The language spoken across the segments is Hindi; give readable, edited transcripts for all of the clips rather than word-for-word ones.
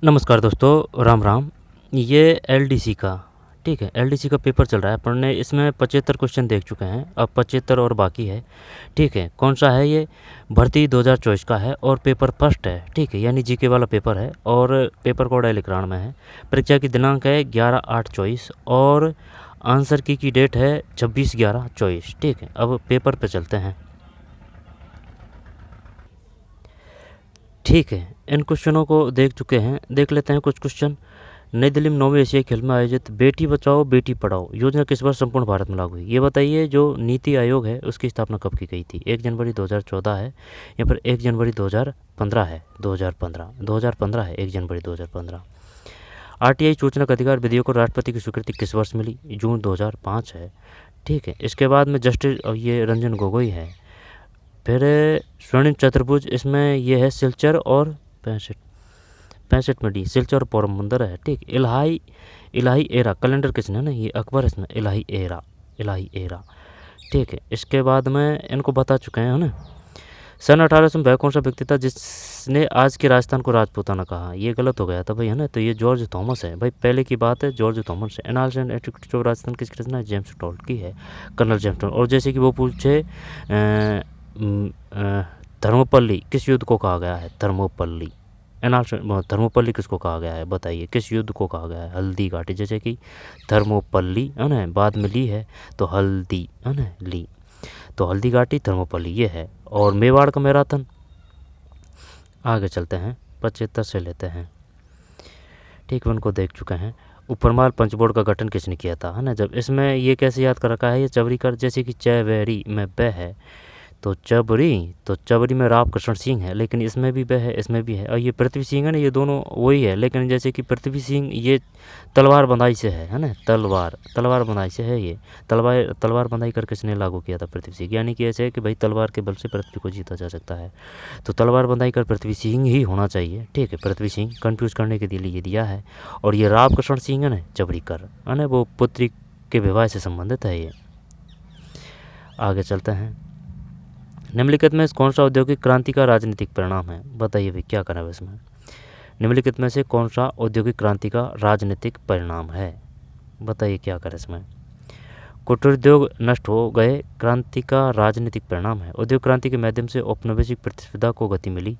नमस्कार दोस्तों, राम राम। ये एलडीसी का, ठीक है, एलडीसी का पेपर चल रहा है। अपन ने इसमें 75 क्वेश्चन देख चुके हैं, अब 75 और बाकी है। ठीक है, कौन सा है ये? भर्ती 2024 का है और पेपर फर्स्ट है। ठीक है, यानी जीके वाला पेपर है और पेपर कोड इलेक्ट्रॉन में है। परीक्षा की दिनांक है 11/8/24 और आंसर की डेट है 26/11/24। ठीक है, अब पेपर पे चलते हैं। ठीक है, इन क्वेश्चनों को देख चुके हैं, देख लेते हैं कुछ क्वेश्चन। नई दिल्ली में 9वीं एशियाई खेल में आयोजित बेटी बचाओ बेटी पढ़ाओ योजना किस वर्ष संपूर्ण भारत में लागू हुई? ये बताइए। जो नीति आयोग है उसकी स्थापना कब की गई थी? 1 जनवरी 2014 है या फिर 1 जनवरी 2015 है? 2015 है, 1 जनवरी 2015। आरटीआई सूचना का अधिकार विधेयक को राष्ट्रपति की स्वीकृति किस वर्ष मिली? जून 2005 है। ठीक है, इसके बाद में जस्टिस ये रंजन गोगोई है। फिर स्वर्णिम चतुर्भुज, इसमें ये है सिलचर और 65 में डी, सिलचर और पोरबंदर है। ठीक, इलाही एरा कैलेंडर किसने ना, ये अकबर, इसमें इलाही एरा। ठीक है, इसके बाद में इनको बता चुके हैं ना। सन 1800 में वह कौन सा व्यक्ति था जिसने आज के राजस्थान को राजपूताना कहा? ये गलत हो गया था भाई, है ना। तो ये जॉर्ज थॉमस है भाई, पहले की बात है, जॉर्ज थॉमस है। Analysis and attitude of Rajasthan किसकी रचना है? जेम्स टोल्ट की है, कर्नल जेम्स टोल्ट। और जैसे कि वो पूछे थर्मोपल्ली किस युद्ध को कहा गया है? थर्मोपल्ली। थर्मोपल्ली किसको कहा गया है बताइए, किस युद्ध को कहा गया है? हल्दी घाटी। जैसे कि थर्मोपल्ली है ना, बाद में ली है तो हल्दी है ना, ली तो हल्दी घाटी, थर्मोपल्ली ये है। और मेवाड़ का मैराथन। आगे चलते हैं, 75 से लेते हैं। ठीक, उनको देख चुके हैं। उपरमाल पंचबोर्ड का गठन किसने किया था, है ना। जब इसमें ये कैसे याद कर रखा है, ये चबरी कर, जैसे कि चैवेरी में ब है तो चबरी में राव कृष्ण सिंह है, लेकिन इसमें भी ब है, इसमें भी है। और ये पृथ्वी सिंह है ना, ये दोनों वही है, लेकिन जैसे कि पृथ्वी सिंह ये तलवार बंधाई से है ना, तलवार बंधाई से है। ये तलवार बंधाई कर किसने लागू किया था? पृथ्वी सिंह। यानी कि ऐसे है कि भाई तलवार के बल से पृथ्वी को जीता जा सकता है, तो तलवार बंधाई कर पृथ्वी सिंह ही होना चाहिए। ठीक है, पृथ्वी सिंह कंफ्यूज करने के लिए दिया है। और ये राव कृष्ण सिंह है ना, चबरी कर है ना, वो पुत्री के विवाह से संबंधित है ये। आगे चलते हैं। निम्नलिखित में कौन सा औद्योगिक क्रांति का राजनीतिक परिणाम है? बताइए भाई, क्या करें इसमें। निम्नलिखित में से कौन सा औद्योगिक क्रांति का राजनीतिक परिणाम है? बताइए क्या करें इसमें। कुटीर उद्योग नष्ट हो गए, क्रांति का राजनीतिक परिणाम है। उद्योग क्रांति के माध्यम से औपनिवेशिक प्रतिस्पर्धा को गति मिली।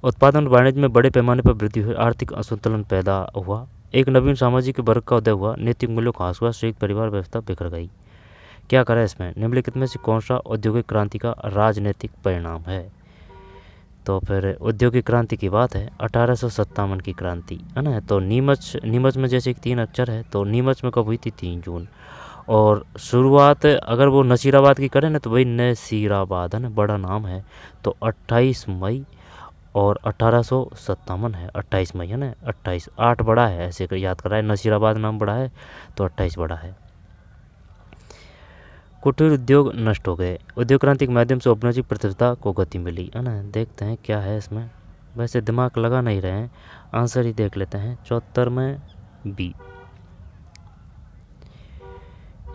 उत्पादन और वाणिज्य में बड़े पैमाने पर वृद्धि हुई, आर्थिक असंतुलन पैदा हुआ। एक नवीन सामाजिक वर्ग का उदय हुआ, नैतिक मूल्यों का ह्रास हुआ, संयुक्त परिवार व्यवस्था बिखर गई। क्या करें इसमें। निम्नलिखित में से कौन सा औद्योगिक क्रांति का राजनीतिक परिणाम है? तो फिर औद्योगिक क्रांति की बात है 1857 की क्रांति, है ना। तो नीमच में जैसे कि 3 अक्षर है, तो नीमच में कब हुई थी? 3 जून। और शुरुआत अगर वो नसीराबाद की करें ना, तो भाई नसीराबाद है ना, बड़ा नाम है, तो 28 मई। और 1857 है, 28 मई है ना, 28 8 बड़ा है, ऐसे याद कर रहा है। नसीराबाद नाम बड़ा है तो 28 बड़ा है। कुटीर उद्योग नष्ट हो गए, उद्योग क्रांति के माध्यम से औपनिवेशिक प्रतिस्पर्धा को गति मिली, है ना। देखते हैं क्या है इसमें, वैसे दिमाग लगा नहीं रहे हैं, आंसर ही देख लेते हैं। 74 में बी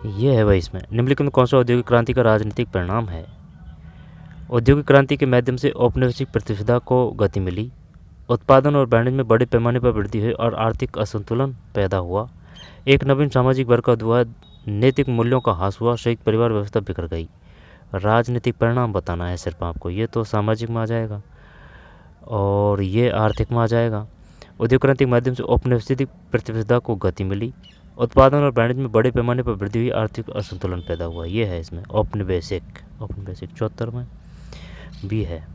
ये है भाई। इसमें निम्नलिखित में कौन सा औद्योगिक क्रांति का राजनीतिक परिणाम है? औद्योगिक क्रांति के माध्यम से औपनिवेशिक प्रतिस्पर्धा को गति मिली, उत्पादन और वाणिज्य में बड़े पैमाने पर वृद्धि हुई और आर्थिक असंतुलन पैदा हुआ। एक नवीन सामाजिक वर्ग का उदय हुआ, नैतिक मूल्यों का ह्रास हुआ, संयुक्त परिवार व्यवस्था बिखर गई। राजनीतिक परिणाम बताना है सिर्फ आपको। ये तो सामाजिक में आ जाएगा और ये आर्थिक में आ जाएगा। उद्योग क्रांति के माध्यम से औपनिवेशिक प्रतिस्पर्धा को गति मिली, उत्पादन और वाणिज्य में बड़े पैमाने पर वृद्धि हुई, आर्थिक असंतुलन पैदा हुआ। ये है इसमें औपनिवेशिक 74 में भी है।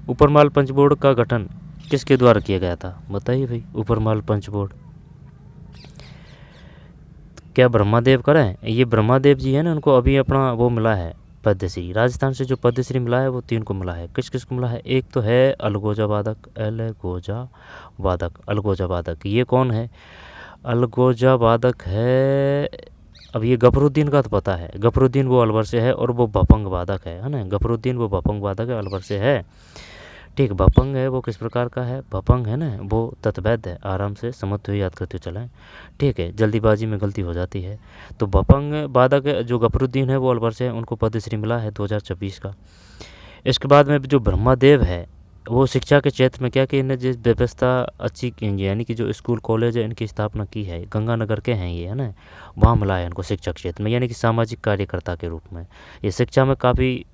उपरमाल पंचबोर्ड का गठन किसके द्वारा किया गया था? बताइए भाई। उपरमाल पंचबोर्ड क्या ब्रह्मादेव करें? ये ब्रह्मादेव जी है ना, उनको अभी अपना वो मिला है पद्मश्री। राजस्थान से जो पद्मश्री मिला है वो 3 को मिला है। किस किस को मिला है? एक तो है अलगोजा वादक। ये कौन है? अलगोजा वादक है, अब ये गफरुद्दीन का तो पता है, गफरुद्दीन वो अलवर से है, और वो भपंग वादक है ना, गफरुद्दीन वो भपंग वादक है, अलवर से है। ठीक, भपंग है वो किस प्रकार का है? भपंग है ना, वो तत्वैध है, आराम से समझते हुए याद करते हुए चलें। ठीक है, जल्दीबाजी में गलती हो जाती है। तो भपंग वादक जो गफरुद्दीन है वो अलवर से है, उनको पद्मश्री मिला है 2026 का। इसके बाद में जो ब्रह्मादेव है, वो शिक्षा के क्षेत्र में क्या कि इन्हें जिस व्यवस्था अच्छी यानी कि जो स्कूल कॉलेज है इनकी स्थापना की है, गंगानगर के हैं ये, है ना, वहाँ मिला है इनको शिक्षा क्षेत्र में, यानी कि सामाजिक कार्यकर्ता के रूप में ये शिक्षा में काफ़ी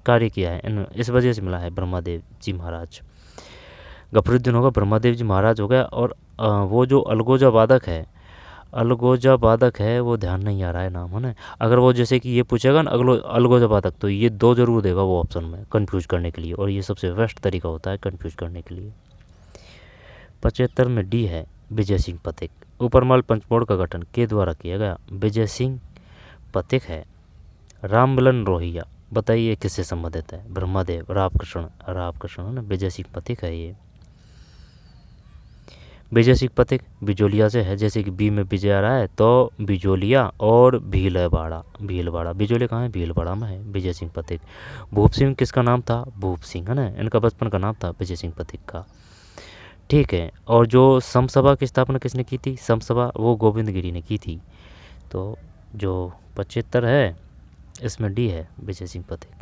कार्य किया है, इस वजह से मिला है ब्रह्मादेव जी महाराज। गफरुद्दीन होगा, ब्रह्मादेव जी महाराज हो गया। और वो जो अलगोजा वादक है वो ध्यान नहीं आ रहा है नाम, है ना। अगर वो जैसे कि ये पूछेगा ना अलगोजा वादक, तो ये 2 जरूर देगा वो ऑप्शन में कंफ्यूज करने के लिए, और ये सबसे बेस्ट तरीका होता है कंफ्यूज करने के लिए। 75 में डी है विजय सिंह पथिक। ऊपरमल पंचमोड़ का गठन के द्वारा किया गया, विजय सिंह पथिक है। रामबलन रोहिया, बताइए किससे संबंधित है, ब्रह्मादेव, रामकृष्ण, है ना, विजय सिंह पथिक है ये। विजय सिंह पथिक बिजोलिया से है, जैसे कि बी में विजय आ रहा है तो बिजोलिया और भीलवाड़ा, बिजोलिया कहाँ है, भीलवाड़ा में है विजय सिंह पथिक। भूप सिंह किसका नाम था, भूप सिंह, है ना, इनका बचपन का नाम था विजय सिंह पथिक का, ठीक है। और जो समसभा की स्थापना किसने की थी, समसभा वो गोविंद गिरी ने की थी। तो जो 75 है इसमें डी है विजय सिंह पथिक।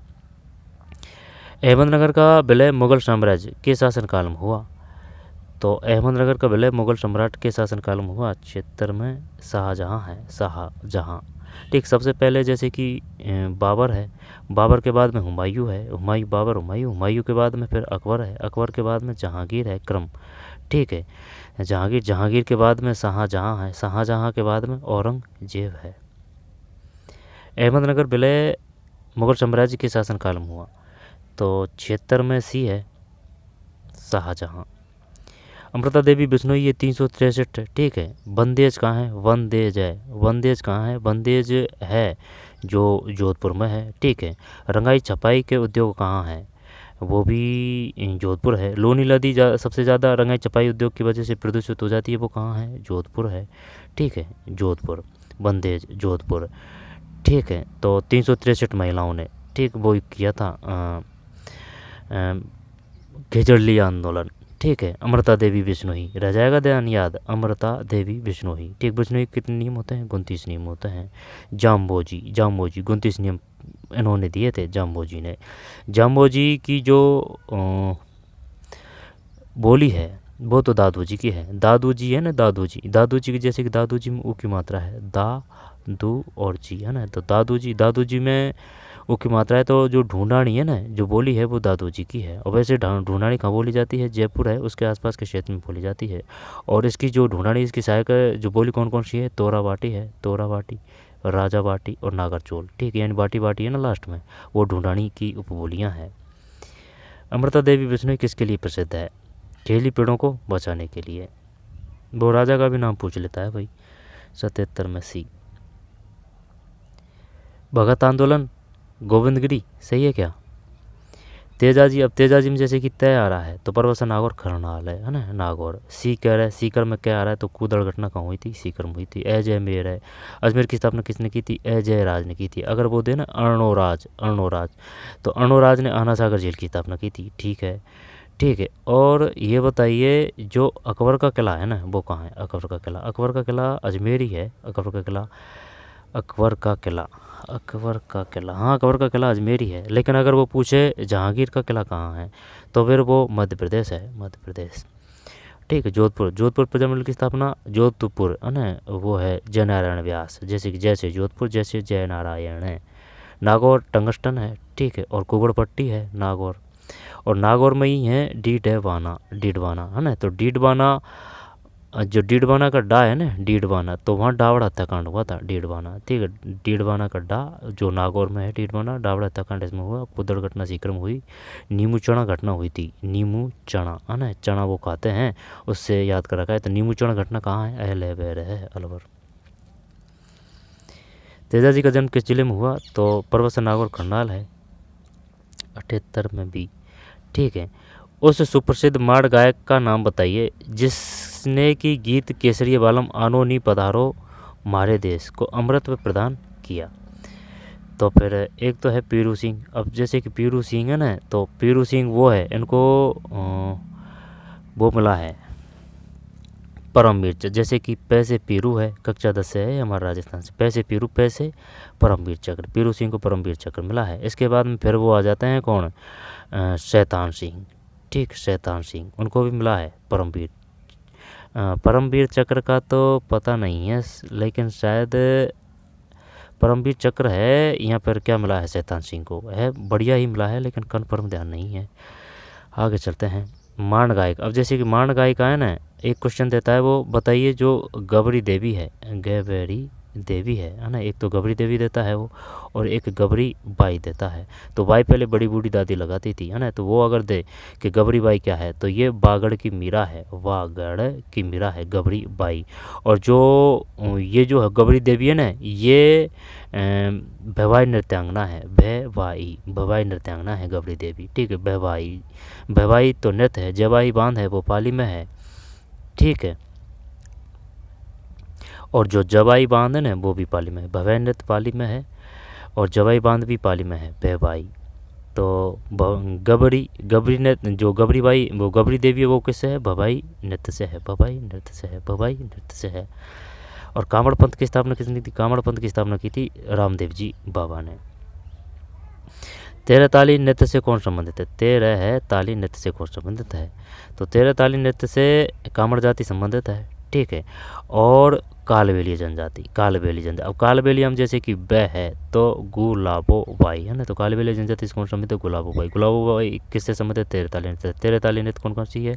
अहमदनगर का विलय मुगल साम्राज्य के शासनकाल में हुआ, तो अहमदनगर का विलय मुगल सम्राट के शासनकाल में हुआ। 76 में शाहजहाँ है, शाहजहाँ, ठीक। सबसे पहले जैसे कि बाबर है, बाबर के बाद में हुमायूं है, हुमायूं के बाद में फिर अकबर है, अकबर के बाद में जहांगीर है, क्रम, ठीक है। जहांगीर के बाद में शाहजहाँ है, शाहजहाँ के बाद में औरंगजेब है। अहमदनगर विलय मुगल साम्राज्य के शासनकाल में हुआ, तो 76 में सी है शाहजहाँ। अमृता देवी बिश्नोई ये 363, ठीक है। बंदेज कहाँ है, बंदेज कहाँ है, बंदेज है जो जोधपुर में है, ठीक है। रंगाई छपाई के उद्योग कहाँ है, वो भी जोधपुर है। लोनी नदी सबसे ज़्यादा रंगाई छपाई उद्योग की वजह से प्रदूषित हो जाती है, वो कहाँ है, जोधपुर है, ठीक है, जोधपुर, बंदेज जोधपुर, ठीक है। तो 363 महिलाओं ने, ठीक, वो किया था खिजड़ली आंदोलन, ठीक है। अमृता देवी बिश्नोई, रह जाएगा ध्यान याद, अमृता देवी बिश्नोई, ठीक। बिश्नोई कितने नियम होते हैं, 29 नियम होते हैं। जाम्बोजी 29 नियम इन्होंने दिए थे, जाम्बोजी ने। जाम्बोजी की जो बोली है वो तो दादू जी की है, दादू जी है ना, दादू जी की, जैसे कि दादू जी में ऊ की मात्रा है, दा, दू और जी, है ना, तो दादू जी में ऊ की मात्रा है। तो जो ढूंढानी है ना, जो बोली है वो दादू जी की है। और वैसे ढूंढानी कहाँ बोली जाती है, जयपुर है उसके आसपास के क्षेत्र में बोली जाती है। और इसकी जो ढूंढानी, इसकी सहायक जो बोली कौन कौन सी है, तोराबाटी है, राजा बाटी और नागरचोल, ठीक है, यानी बाटी है ना लास्ट में, वो ढूंढानी की उपबोलियाँ हैं। अमृता देवी बिश्नोई किसके लिए प्रसिद्ध है, खेली पेड़ों को बचाने के लिए। वो राजा का भी नाम पूछ लेता है भाई। 77 में सी। भगत आंदोलन गोविंदगिरी, सही है क्या। तेजाजी, अब तेजाजी में जैसे कि तय आ रहा है तो परवसन नागौर खरनाल है ना, नागौर। सी कह रहा है, सीकर में क्या आ रहा है, तो कूदड़ घटना कहाँ हुई थी, सीकर में हुई थी। अजयमेर है, अजमेर की स्थापना किसने की थी, अजय राज ने की थी। अगर वो दे ना अर्णोराज, तो अर्णोराज ने आना सागर झील की स्थापना की थी, ठीक है, ठीक है। और ये बताइए जो अकबर का किला है ना वो कहाँ है, अकबर का किला अजमेर ही है। अकबर का किला हाँ, अकबर का किला अजमेर ही है। लेकिन अगर वो पूछे जहांगीर का किला कहाँ है तो फिर वो मध्य प्रदेश है, ठीक है। जोधपुर प्रजामंडल की स्थापना जोधपुर, है ना, वो है जय नारायण व्यास, जैसे कि जैसे जोधपुर जैसे जय नारायण है। नागौर टंगस्टन है, ठीक है। और कुगड़पट्टी है नागौर, और नागौर में ही है डीडवाना, है ना। तो जो डीडवाना का डा है ना, डीडवाना, तो वहाँ डावड़ हत्याकांड हुआ था, डीडवाना, ठीक है। डीडवाना का डा जो नागौर में है, डीडवाना, डावड़ हत्याकांड इसमें हुआ। कुदड़ घटना सीकर में हुई। नीमू चना घटना हुई थी, नीमू चना, है ना, चना वो खाते हैं, उससे याद कर रखा है। तो नीमू चना घटना कहाँ है, अहलबैर है, अलवर। तेजाजी का जन्म किस जिले में हुआ, तो परवसन नागौर खरनाल है। 78 में भी, ठीक है। उस सुप्रसिद्ध माड़ गायक का नाम बताइए जिसने कि गीत केसरिया बालम आनो नी पधारो मारे देश को अमृत प्रदान किया। तो फिर एक तो है पीरू सिंह। अब जैसे कि पीरू सिंह है ना, तो पीरू सिंह वो है, इनको वो मिला है परमवीर चक्र, जैसे कि पैसे पीरू है, कक्षा 10 से है हमारा राजस्थान से, पैसे पीरू, पैसे परमवीर चक्र, पीरू सिंह को परमवीर चक्र मिला है। इसके बाद में फिर वो आ जाते हैं कौन, शैतान सिंह, ठीक, शैतान सिंह, उनको भी मिला है परमवीर। परमवीर चक्र का तो पता नहीं है, लेकिन शायद परमवीर चक्र है। यहाँ पर क्या मिला है शैतान सिंह को, है बढ़िया ही मिला है, लेकिन कन्फर्म ध्यान नहीं है। आगे चलते हैं। मांड गायक, अब जैसे कि मांड गायक है ना, एक क्वेश्चन देता है, वो बताइए जो गबरी देवी है, गबरी देवी है ना, एक तो गबरी देवी देता है वो, और एक गबरी बाई देता है। तो बाई पहले बड़ी बूढ़ी दादी लगाती थी, है ना, तो वो अगर दे कि गबरी बाई क्या है, तो ये बागड़ की मीरा है, वागड़ की मीरा है गबरी बाई। और जो ये जो है गबरी देवी है ना, ये भवाई नृत्यांगना है, भवाई नृत्यांगना है गबरी देवी। ठीक है, भवाई तो नृत्य है, जवाई बांध है वो पाली में है। ठीक है, और जो जवाई बांध है ना वो भी पाली में है, भवाई नृत्य पाली में है और जवाई बांध भी पाली में है, भवाई। तो गबरी नृत्य, जो गबरी बाई वो गबरी देवी है, वो किससे है, भवाई नृत्य से है, भवाई नृत्य से है, भवाई नृत्य से है। और कांवड़ पंथ की स्थापना किसने की थी, कांवड़ पंथ की स्थापना की थी रामदेव जी बाबा ने। तेरह ताली नृत्य से कौन संबंधित है, तेरह है ताली नृत्य से कौन संबंधित है, तो तेरह ताली नृत्य से कांवड़ जाति संबंधित है। ठीक है, और कालबेलिया जनजाति, अब कालबेलिया हम जैसे कि ब है तो गुलाबो बाई है ना, तो कालबेलिया जनजाति से कौन संबंधित है, गुलाबो बाई किससे संबंधित है, तेरह ताली नृत्य। तेरह ताली नृत्य कौन कौन सी है,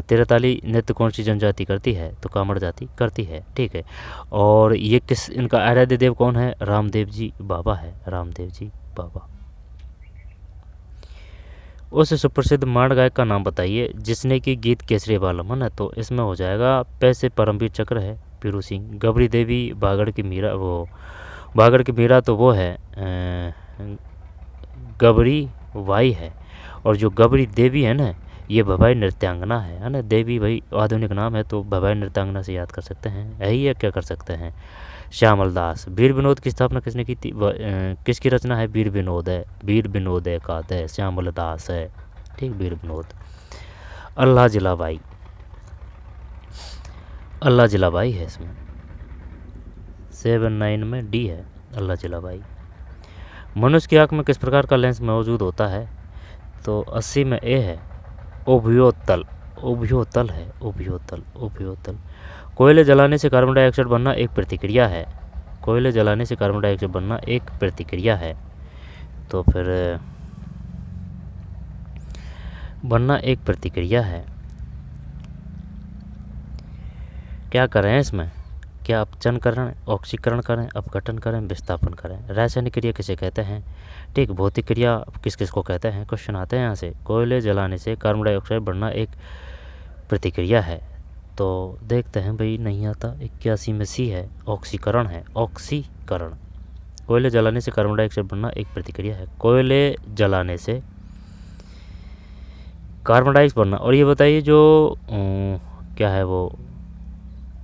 तेरह ताली नृत्य कौन सी जनजाति करती है, तो कांवड़ जाति करती है। ठीक है, और ये किस, इनका आराध्य देव कौन है, रामदेव जी बाबा है, रामदेव जी बाबा। उस सुप्रसिद्ध मांड गायक का नाम बताइए जिसने कि गीत केसरी बालम है ना, तो इसमें हो जाएगा पैसे परमवीर चक्र है पीरू सिंह, गबरी देवी बागड़ की मीरा, वो बागड़ की मीरा तो वो है गबरी वाई है, और जो गबरी देवी है ना ये भवाई नृत्यांगना है ना, देवी भाई आधुनिक नाम है तो भवाई नृत्यांगना से याद कर सकते हैं, यही है, क्या कर सकते हैं। श्यामल दास, वीर विनोद की स्थापना किसने की थी, किसकी रचना है, वीर विनोद है, वीर विनोद है का है, श्यामल दास है। ठीक, वीर विनोद। अल्लाह जिलाबाई, अल्लाह जिलाबाई है इसमें, 7-9 में डी है अल्लाह जिलाबाई। मनुष्य की आँख में किस प्रकार का लेंस मौजूद होता है, तो 80 में ए है, उभयोतल, उभयोतल है, उभयोतल, उभयोतल। कोयले जलाने से कार्बन डाइऑक्साइड बनना एक प्रतिक्रिया है, कोयले जलाने से कार्बन डाइऑक्साइड बनना एक प्रतिक्रिया है, तो फिर बनना एक प्रतिक्रिया है। क्या करें इसमें, क्या अपचन करें, ऑक्सीकरण करें, अपघटन करें, विस्थापन करें। रासायनिक क्रिया किसे कहते हैं, ठीक, भौतिक क्रिया किस किस को कहते हैं, क्वेश्चन आते हैं यहाँ से। कोयले जलाने से कार्बन डाइऑक्साइड बढ़ना एक प्रतिक्रिया है, तो देखते हैं भाई, नहीं आता। 81 में सी है, ऑक्सीकरण है, ऑक्सीकरण। कोयले जलाने से कार्बन डाइऑक्साइड बनना एक प्रतिक्रिया है, कोयले जलाने से कार्बन डाइऑक्साइड बनना। और ये बताइए जो क्या है वो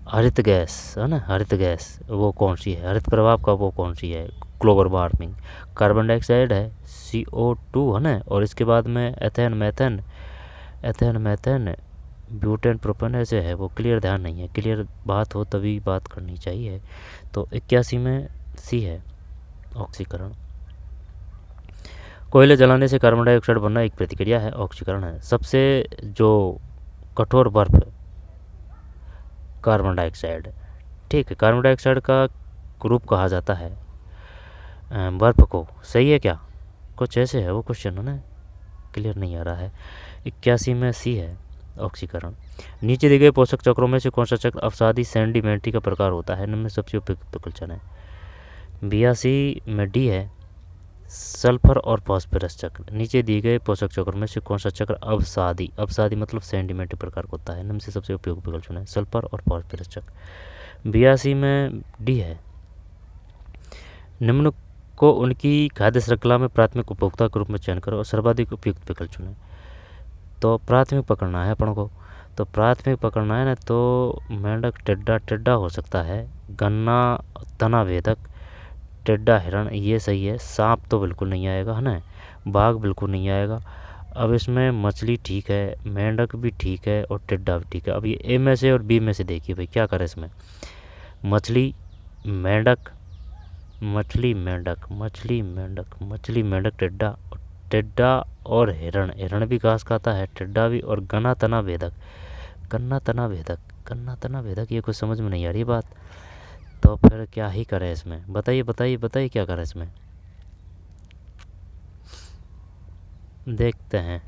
हरित गैस है ना, हरित गैस वो कौन सी है, हरित प्रभाव का वो कौन सी है, ग्लोबल वार्मिंग। कार्बन डाइऑक्साइड है, CO2 है ना, और इसके बाद में ethane methane, ethane methane butane propane ऐसे है, वो क्लियर ध्यान नहीं है, क्लियर बात हो तभी बात करनी चाहिए। तो 81 में सी है, ऑक्सीकरण। कोयले जलाने से कार्बन डाइऑक्साइड बनना एक प्रतिक्रिया है, ऑक्सीकरण है। सबसे जो कठोर बर्फ कार्बन डाइऑक्साइड, ठीक है, कार्बन डाइऑक्साइड का ग्रुप कहा जाता है बर्फ को, सही है क्या, कुछ ऐसे है वो क्वेश्चन है ना, क्लियर नहीं आ रहा है। 81 में सी है, ऑक्सीकरण। नीचे दिए गए पोषक चक्रों में से कौन सा चक्र अवसादी सेडिमेंट्री का प्रकार होता है, इनमें सबसे उपयुक्त विकल्प है। 82 में डी है, सल्फर और फास्फोरस चक्र। नीचे दिए गए पोषक चक्रों में से कौन सा चक्र अवसादी, अवसादी मतलब सेडिमेंट्री प्रकार का होता है, इनमें से सबसे उपयुक्त विकल्प चुना है, सल्फर और फास्फोरस चक्र। 82 में डी है, निम्न को उनकी खाद्य श्रृंखला में प्राथमिक उपभोक्ता के रूप में चयन करो और सर्वाधिक उपयुक्त विकल्प चुने। तो प्राथमिक पकड़ना है अपन को, तो प्राथमिक पकड़ना है ना, तो मेंढक टेड्डा, टेड्डा हो सकता है, गन्ना तना वेदक, टेड्डा हिरण, ये सही है। सांप तो बिल्कुल नहीं आएगा है ना, बाघ बिल्कुल नहीं आएगा। अब इसमें मछली ठीक है, मेंढक भी ठीक है और टेड्डा भी ठीक है। अब ये ए में से और बी में से देखिए भाई क्या करें इसमें, मछली मेंढक, मछली मेंढक, मछली मेंढक, मछली मेंढक टेड्डा और टिड्डा और हिरण, हिरण भी घास खाता है, टिड्डा भी, और गना तना भेदक, गन्ना तना भेदक, गन्ना तना भेदक, ये कुछ समझ में नहीं आ रही बात। तो फिर क्या ही करें इसमें, बताइए बताइए बताइए क्या करें इसमें, देखते हैं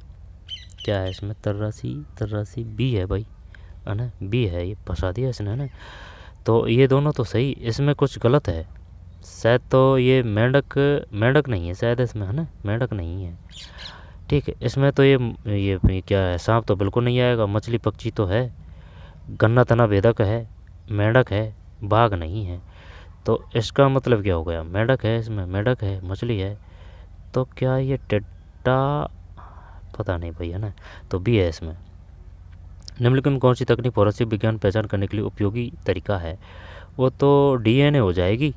क्या है इसमें। तर्रासी, तर्रासी बी है भाई, है ना, बी है, ये फंसा दिया इसने, है ना। तो ये दोनों तो सही, इसमें कुछ गलत है शायद। तो ये मेंढक, मेंढक नहीं है शायद इसमें, है ना, मेंढक नहीं है। ठीक है, इसमें तो ये क्या है, सांप तो बिल्कुल नहीं आएगा, मछली पक्षी तो है, गन्ना तना भेदक है, मेंढक है, बाघ नहीं है। तो इसका मतलब क्या हो गया, मेंढक है इसमें, मेंढक है, मछली है। तो क्या ये टिड्डा, पता नहीं भाई, है ना। तो बी है इसमें। निम्नलिखित में कौन सी तकनीक फोरेंसिक विज्ञान पहचान करने के लिए उपयोगी तरीका है? वो तो डीएनए हो जाएगी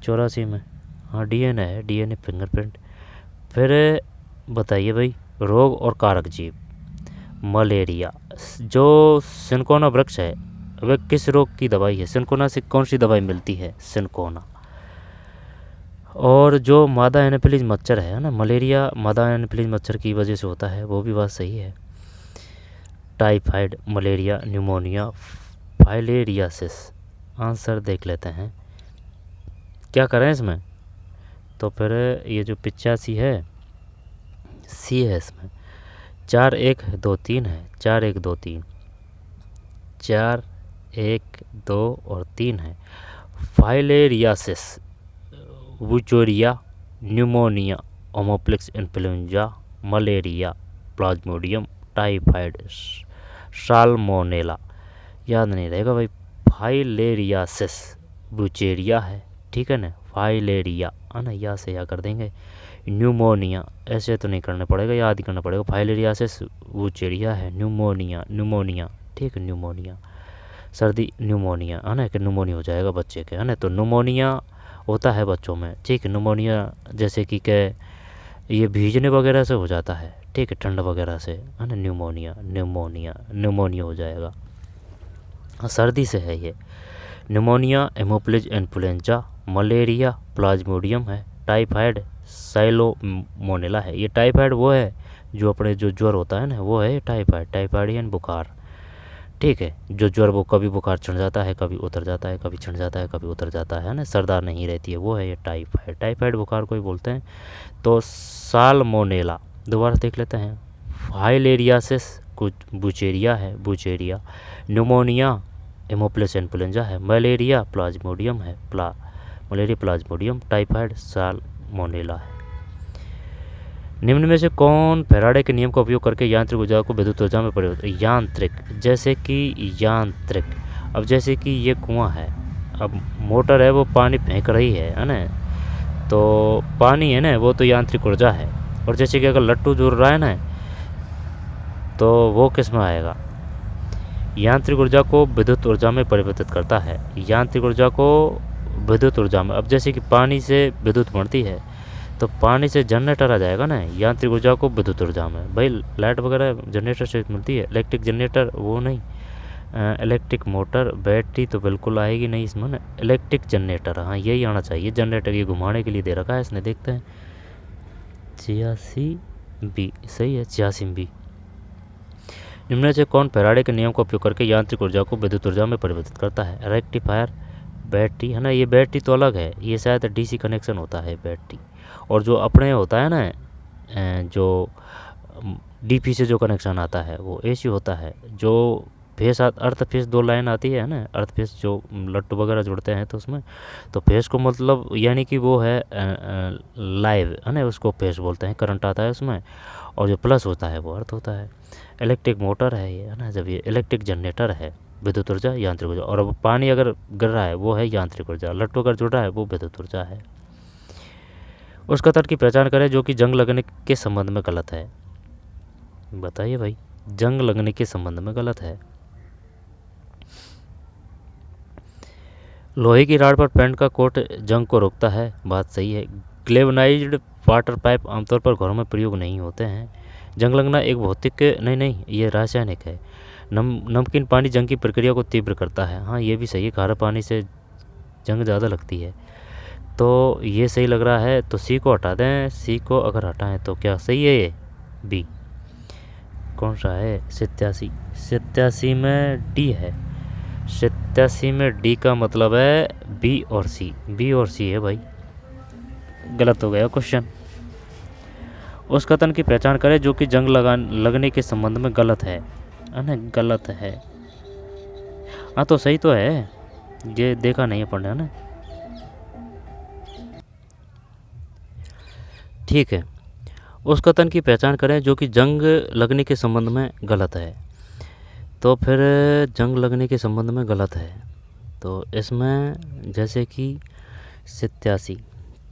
84 में, हाँ डीएनए है, डीएनए फिंगरप्रिंट। फिर बताइए भाई, रोग और कारक जीव, मलेरिया, जो सिनकोना वृक्ष है वह किस रोग की दवाई है? सिनकोना से कौन सी दवाई मिलती है? सिनकोना। और जो मादा एनोफिलीज मच्छर है ना, मलेरिया मादा एनोफिलीज मच्छर की वजह से होता है, वो भी बात सही है। Typhoid, malaria, pneumonia, filariasis. Answer देख लेते हैं क्या करें इसमें। तो फिर ये जो 85 है, सी है इसमें। 4 1 2 3 है, 4 1 2 3, 4 1 2 और 3 है। फाइलेरियासिस, वुचोरिया, न्यूमोनिया, ओमोप्लेक्स influenza, malaria, Plasmodium, typhoid, Salmonella. याद नहीं रहेगा भाई, फाइलेरियासिस, वुचेरिया है, ठीक है ना, फाइलेरिया, है ना, या से या कर देंगे। न्यूमोनिया ऐसे तो नहीं करना पड़ेगा, याद ही करना पड़ेगा। फाइलेरियासिस वुचेरिया है, न्यूमोनिया, न्यूमोनिया, ठीक है, न्यूमोनिया, सर्दी, न्यूमोनिया, है ना, कि न्यूमोनिया हो जाएगा बच्चे के, है ना। तो न्यूमोनिया होता है बच्चों में, ठीक है। न्यूमोनिया जैसे कि ये भीजने वगैरह से हो जाता है, ठीक है, ठंड वगैरह से, है ना। न्यूमोनिया, न्यूमोनिया, न्यूमोनिया हो जाएगा, हाँ सर्दी से है ये। न्यूमोनिया, हेमोप्लिज इन्फ्लुएंजा, मलेरिया, प्लाज्मोडियम है, टाइफाइड, साइलोमोनेला है। ये टाइफाइड वो है जो अपने जो ज्वर होता है ना, वो है टाइफाइड, टाइफाइडियन बुखार, ठीक है। जो ज्वर वो कभी बुखार चढ़ जाता है, कभी उतर जाता है, कभी चढ़ जाता है, कभी उतर जाता है ना, सरदार नहीं रहती है, वो है ये टाइफाइड। टाइफाइड बुखार को ही बोलते हैं। तो साल्मोनेला, दोबारा देख लेते हैं। फाइलेरियासिस कुछ बुचेरिया है, बुचेरिया। न्यूमोनिया हेमोप्लिस इन्फ्लुएंजा है। मलेरिया प्लाज्मोडियम है, मलेरिया प्लाज्मोडियम। टाइफाइड साल्मोनेला है। निम्न में से कौन फैराडे के नियम का उपयोग करके यांत्रिक ऊर्जा को विद्युत ऊर्जा में परिवर्तित? यांत्रिक, जैसे कि यांत्रिक, अब जैसे कि ये कुआं है, अब मोटर है वो पानी फेंक रही है ना, तो पानी है ना वो तो यांत्रिक ऊर्जा है। और जैसे कि अगर लट्टू जुड़ रहा है ना, तो वो किस में आएगा? यांत्रिक ऊर्जा को विद्युत ऊर्जा में परिवर्तित करता है, यांत्रिक ऊर्जा को विद्युत ऊर्जा में। अब जैसे कि पानी से विद्युत बनती है, तो पानी से जनरेटर आ जाएगा ना, यांत्रिक ऊर्जा को विद्युत ऊर्जा में। भाई लाइट वगैरह जनरेटर से मिलती है, इलेक्ट्रिक जनरेटर वो नहीं, इलेक्ट्रिक मोटर, बैटरी तो बिल्कुल आएगी नहीं इसमें ना, इलेक्ट्रिक जनरेटर, हाँ यही आना चाहिए। जनरेटर ये घुमाने के लिए दे रखा है इसने, देखते हैं। 86 बी सही है, 86 बी। निम्न से कौन फैराडे के नियम का उपयोग करके यांत्रिक ऊर्जा को विद्युत ऊर्जा में परिवर्तित करता है? रेक्टिफायर, बैटरी, है ना। ये बैटरी तो अलग है, ये शायद डीसी कनेक्शन होता है बैटरी। और जो अपने होता है ना, जो डीपी से जो कनेक्शन आता है वो एसी होता है। जो फेस अर्थ फेस 2 लाइन आती है ना, अर्थ फेस जो लट्टू वगैरह जुड़ते हैं तो उसमें, तो फेस को मतलब यानी कि वो है लाइव, है ना, उसको फेस बोलते हैं, करंट आता है उसमें। और जो प्लस होता है वो अर्थ होता है। इलेक्ट्रिक मोटर है ये, है ना। जब ये इलेक्ट्रिक जनरेटर है, विद्युत ऊर्जा, यांत्रिक ऊर्जा। और अब पानी अगर गिर रहा है वो है यांत्रिक ऊर्जा, लट्टू अगर जुड़ रहा है वो विद्युत ऊर्जा है। उस कथन की पहचान करें जो कि जंग लगने के संबंध में गलत है। बताइए भाई, जंग लगने के संबंध में गलत है। लोहे की राड पर पेंट का कोट जंग को रोकता है, बात सही है। ग्लेवनाइज्ड वाटर पाइप आमतौर पर घरों में प्रयोग नहीं होते हैं। जंग लगना एक भौतिक, नहीं ये रासायनिक है। नमकीन पानी जंग की प्रक्रिया को तीव्र करता है, हाँ ये भी सही है, खारा पानी से जंग ज़्यादा लगती है। तो ये सही लग रहा है, तो सी को हटा दें। सी को अगर हटाएं तो क्या सही है? ये बी। कौन सा है? 87। 87 में डी है। 87 में डी का मतलब है बी और सी। बी और सी है भाई, गलत हो गया क्वेश्चन। उस कथन की पहचान करें जो कि जंग लगने के संबंध में गलत है ना? गलत है। हाँ तो सही तो है, ये देखा नहीं है पढ़ने ना। ठीक है, उस कथन की पहचान करें जो कि जंग लगने के संबंध में गलत है। तो फिर जंग लगने के संबंध में गलत है, तो इसमें जैसे कि 87,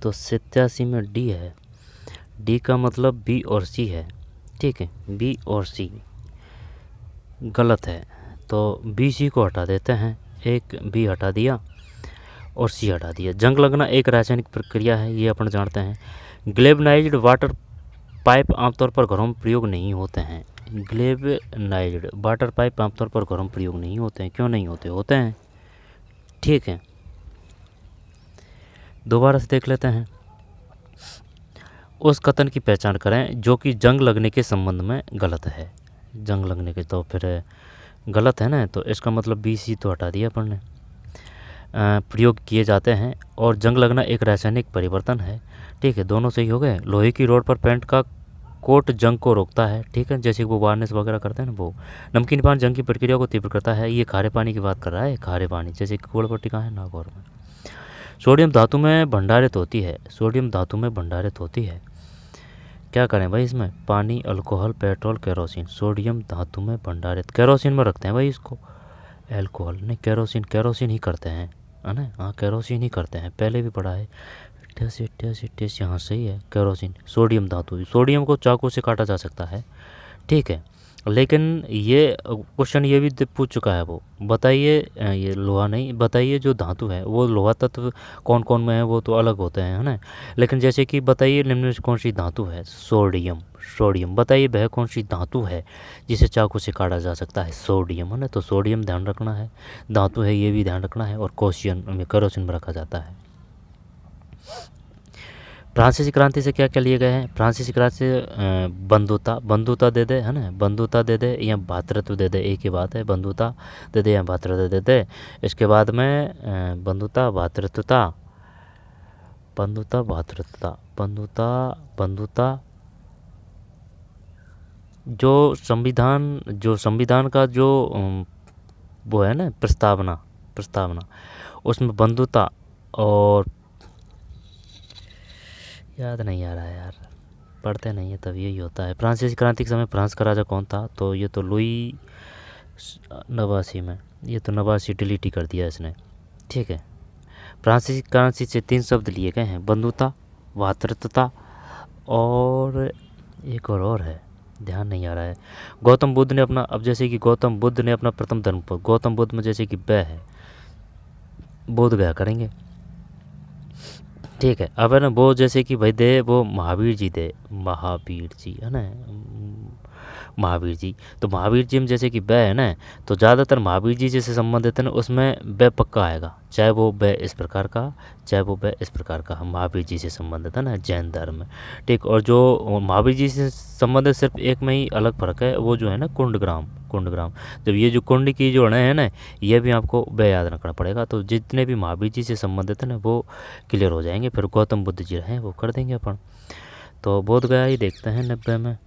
तो 87 में डी है। डी का मतलब बी और सी है। ठीक है, बी और सी गलत है, तो बी सी को हटा देते हैं। एक बी हटा दिया और सी हटा दिया। जंग लगना एक रासायनिक प्रक्रिया है, ये अपन जानते हैं। ग्लेबनाइज्ड वाटर पाइप आमतौर पर घरों में प्रयोग नहीं होते हैं। ग्लेबनाइज्ड वाटर पाइप आमतौर पर घरों में प्रयोग नहीं होते हैं। क्यों नहीं होते? होते हैं। ठीक है, दोबारा से देख लेते हैं। उस कथन की पहचान करें जो कि जंग लगने के संबंध में गलत है। जंग लगने के तो फिर गलत है ना, तो इसका मतलब बी सी तो हटा दिया अपन ने। प्रयोग किए जाते हैं और जंग लगना एक रासायनिक परिवर्तन है। ठीक है, दोनों सही हो गए। लोहे की रोड पर पेंट का कोट जंग को रोकता है। ठीक है, जैसे वो वार्निश वगैरह करते हैं ना वो। नमकीन पानी जंग की प्रक्रिया को तीव्र करता है। ये खारे पानी की बात कर रहा है, खारे पानी जैसे कि कूड़ पट्टी का है नागौर में। सोडियम धातु में भंडारित होती है। सोडियम धातु में भंडारित होती है। क्या करें भाई इसमें? पानी, अल्कोहल, पेट्रोल, केरोसिन। सोडियम धातु में भंडारित, केरोसिन में रखते हैं भाई इसको। अल्कोहल नहीं, केरोसिन। केरोसिन ही करते हैं, है ना? हाँ, केरोसिन ही करते हैं, पहले भी पढ़ा है। 88 88 88 यहाँ सही है, केरोसिन। सोडियम धातु, सोडियम को चाकू से काटा जा सकता है। ठीक है, लेकिन ये क्वेश्चन ये भी पूछ चुका है वो। बताइए, ये लोहा नहीं, बताइए जो धातु है वो लोहा तत्व कौन कौन में है, वो तो अलग होते हैं, है ना? लेकिन जैसे कि बताइए निम्न में कौन सी धातु है? सोडियम। सोडियम बताइए वह कौन सी धातु है जिसे चाकू से काटा जा सकता है? सोडियम, है ना? तो सोडियम ध्यान रखना है, धातु है ये भी ध्यान रखना है। और कोशियन में, केरोसिन में रखा जाता है। फ्रांसीसी क्रांति से क्या क्या लिए गए हैं? फ्रांसीसी क्रांति से बंधुता, बंधुता दे दे, है ना? बंधुता दे दे या भातृत्व दे दे, एक ही बात है। बंधुता दे दे या भातृत्व दे दे। इसके बाद में बंधुता, भातृत्वता, बंधुता, भातृत्वता, बंधुता, बंधुता। जो संविधान का जो वो है ना, प्रस्तावना, उसमें बंधुता और याद नहीं आ रहा है यार, पढ़ते नहीं है तब यही होता है। फ्रांसीसी क्रांति के समय फ्रांस का राजा कौन था? तो ये तो लुई 89 में, ये तो 89 डिलीट ही कर दिया इसने। ठीक है, फ्रांसीसी क्रांति से 3 शब्द लिए गए हैं, बंधुता, भातृत्वता और एक और है, ध्यान नहीं आ रहा है। गौतम बुद्ध ने अपना, अब जैसे कि गौतम बुद्ध ने अपना प्रथम धर्म पर, गौतम बुद्ध में जैसे कि ब है, बोध गया करेंगे। ठीक है, अब है ना वो जैसे कि भाई दे, वो महावीर जी दे, महावीर जी, है ना? महावीर जी, तो महावीर जी में जैसे कि ब है ना, तो ज़्यादातर महावीर जी जैसे संबंधित है ना, उसमें ब पक्का आएगा, चाहे वो ब इस प्रकार का, चाहे वो ब इस प्रकार का। हम महावीर जी से संबंधित है ना, जैन धर्म। ठीक, और जो महावीर जी से संबंधित सिर्फ एक में ही अलग फर्क है, वो जो है ना कुंडग्राम। कुंडग्राम, जब ये जो कुंड की जो है ना, ये भी आपको ब याद रखना पड़ेगा। तो जितने भी महावीर जी से संबंधित है ना वो क्लियर हो जाएंगे। फिर गौतम बुद्ध जी रहे वो कर देंगे अपन। तो बोध गया ही देखते हैं 90 में,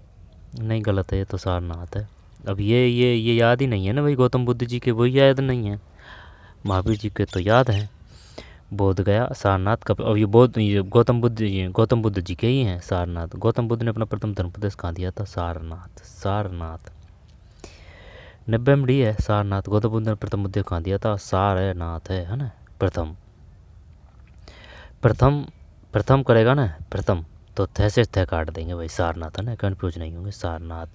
नहीं गलत है, ये तो सारनाथ है। अब ये याद ही नहीं है ना भाई, गौतम बुद्ध जी के वही याद नहीं है, महावीर जी के तो याद है। बोध गया, सारनाथ का, अब ये गौतम बुद्ध जी के ही हैं सारनाथ। गौतम बुद्ध ने अपना प्रथम धर्मोपदेश कहाँ दिया था? सारनाथ। सारनाथ 90 में डी है, सारनाथ। गौतम बुद्ध ने प्रथम उपदेश कहाँ दिया था? सारनाथ है ना? प्रथम, प्रथम, प्रथम करेगा ना प्रथम, तो थ से थ काट देंगे भाई, सारनाथ है ना, कन्फ्यूज नहीं होंगे। सारनाथ।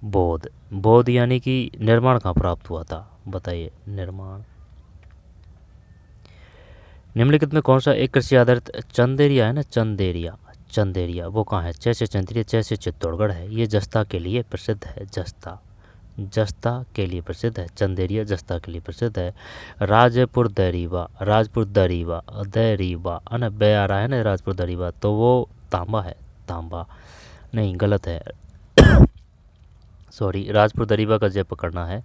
बोध, बोध यानी कि निर्माण कहाँ प्राप्त हुआ था? बताइए, निर्माण। निम्नलिखित में कौन सा एक कृषि आधारित, चंदेरिया है ना, चंदेरिया, चंदेरिया वो कहाँ है? जैसे चंदेरिया, जैसे चित्तौड़गढ़ है। ये जस्ता के लिए प्रसिद्ध है, जस्ता, जस्ता के लिए प्रसिद्ध है। चंदेरिया जस्ता के लिए प्रसिद्ध है। राजपुर दरीबा, राजपुर दरीबा, दरीबा है ना, बे आ रहा है ना, राजपुर दरीबा, तो वो तांबा है, तांबा नहीं, गलत है, सॉरी। राजपुर दरीबा का जय पकड़ना है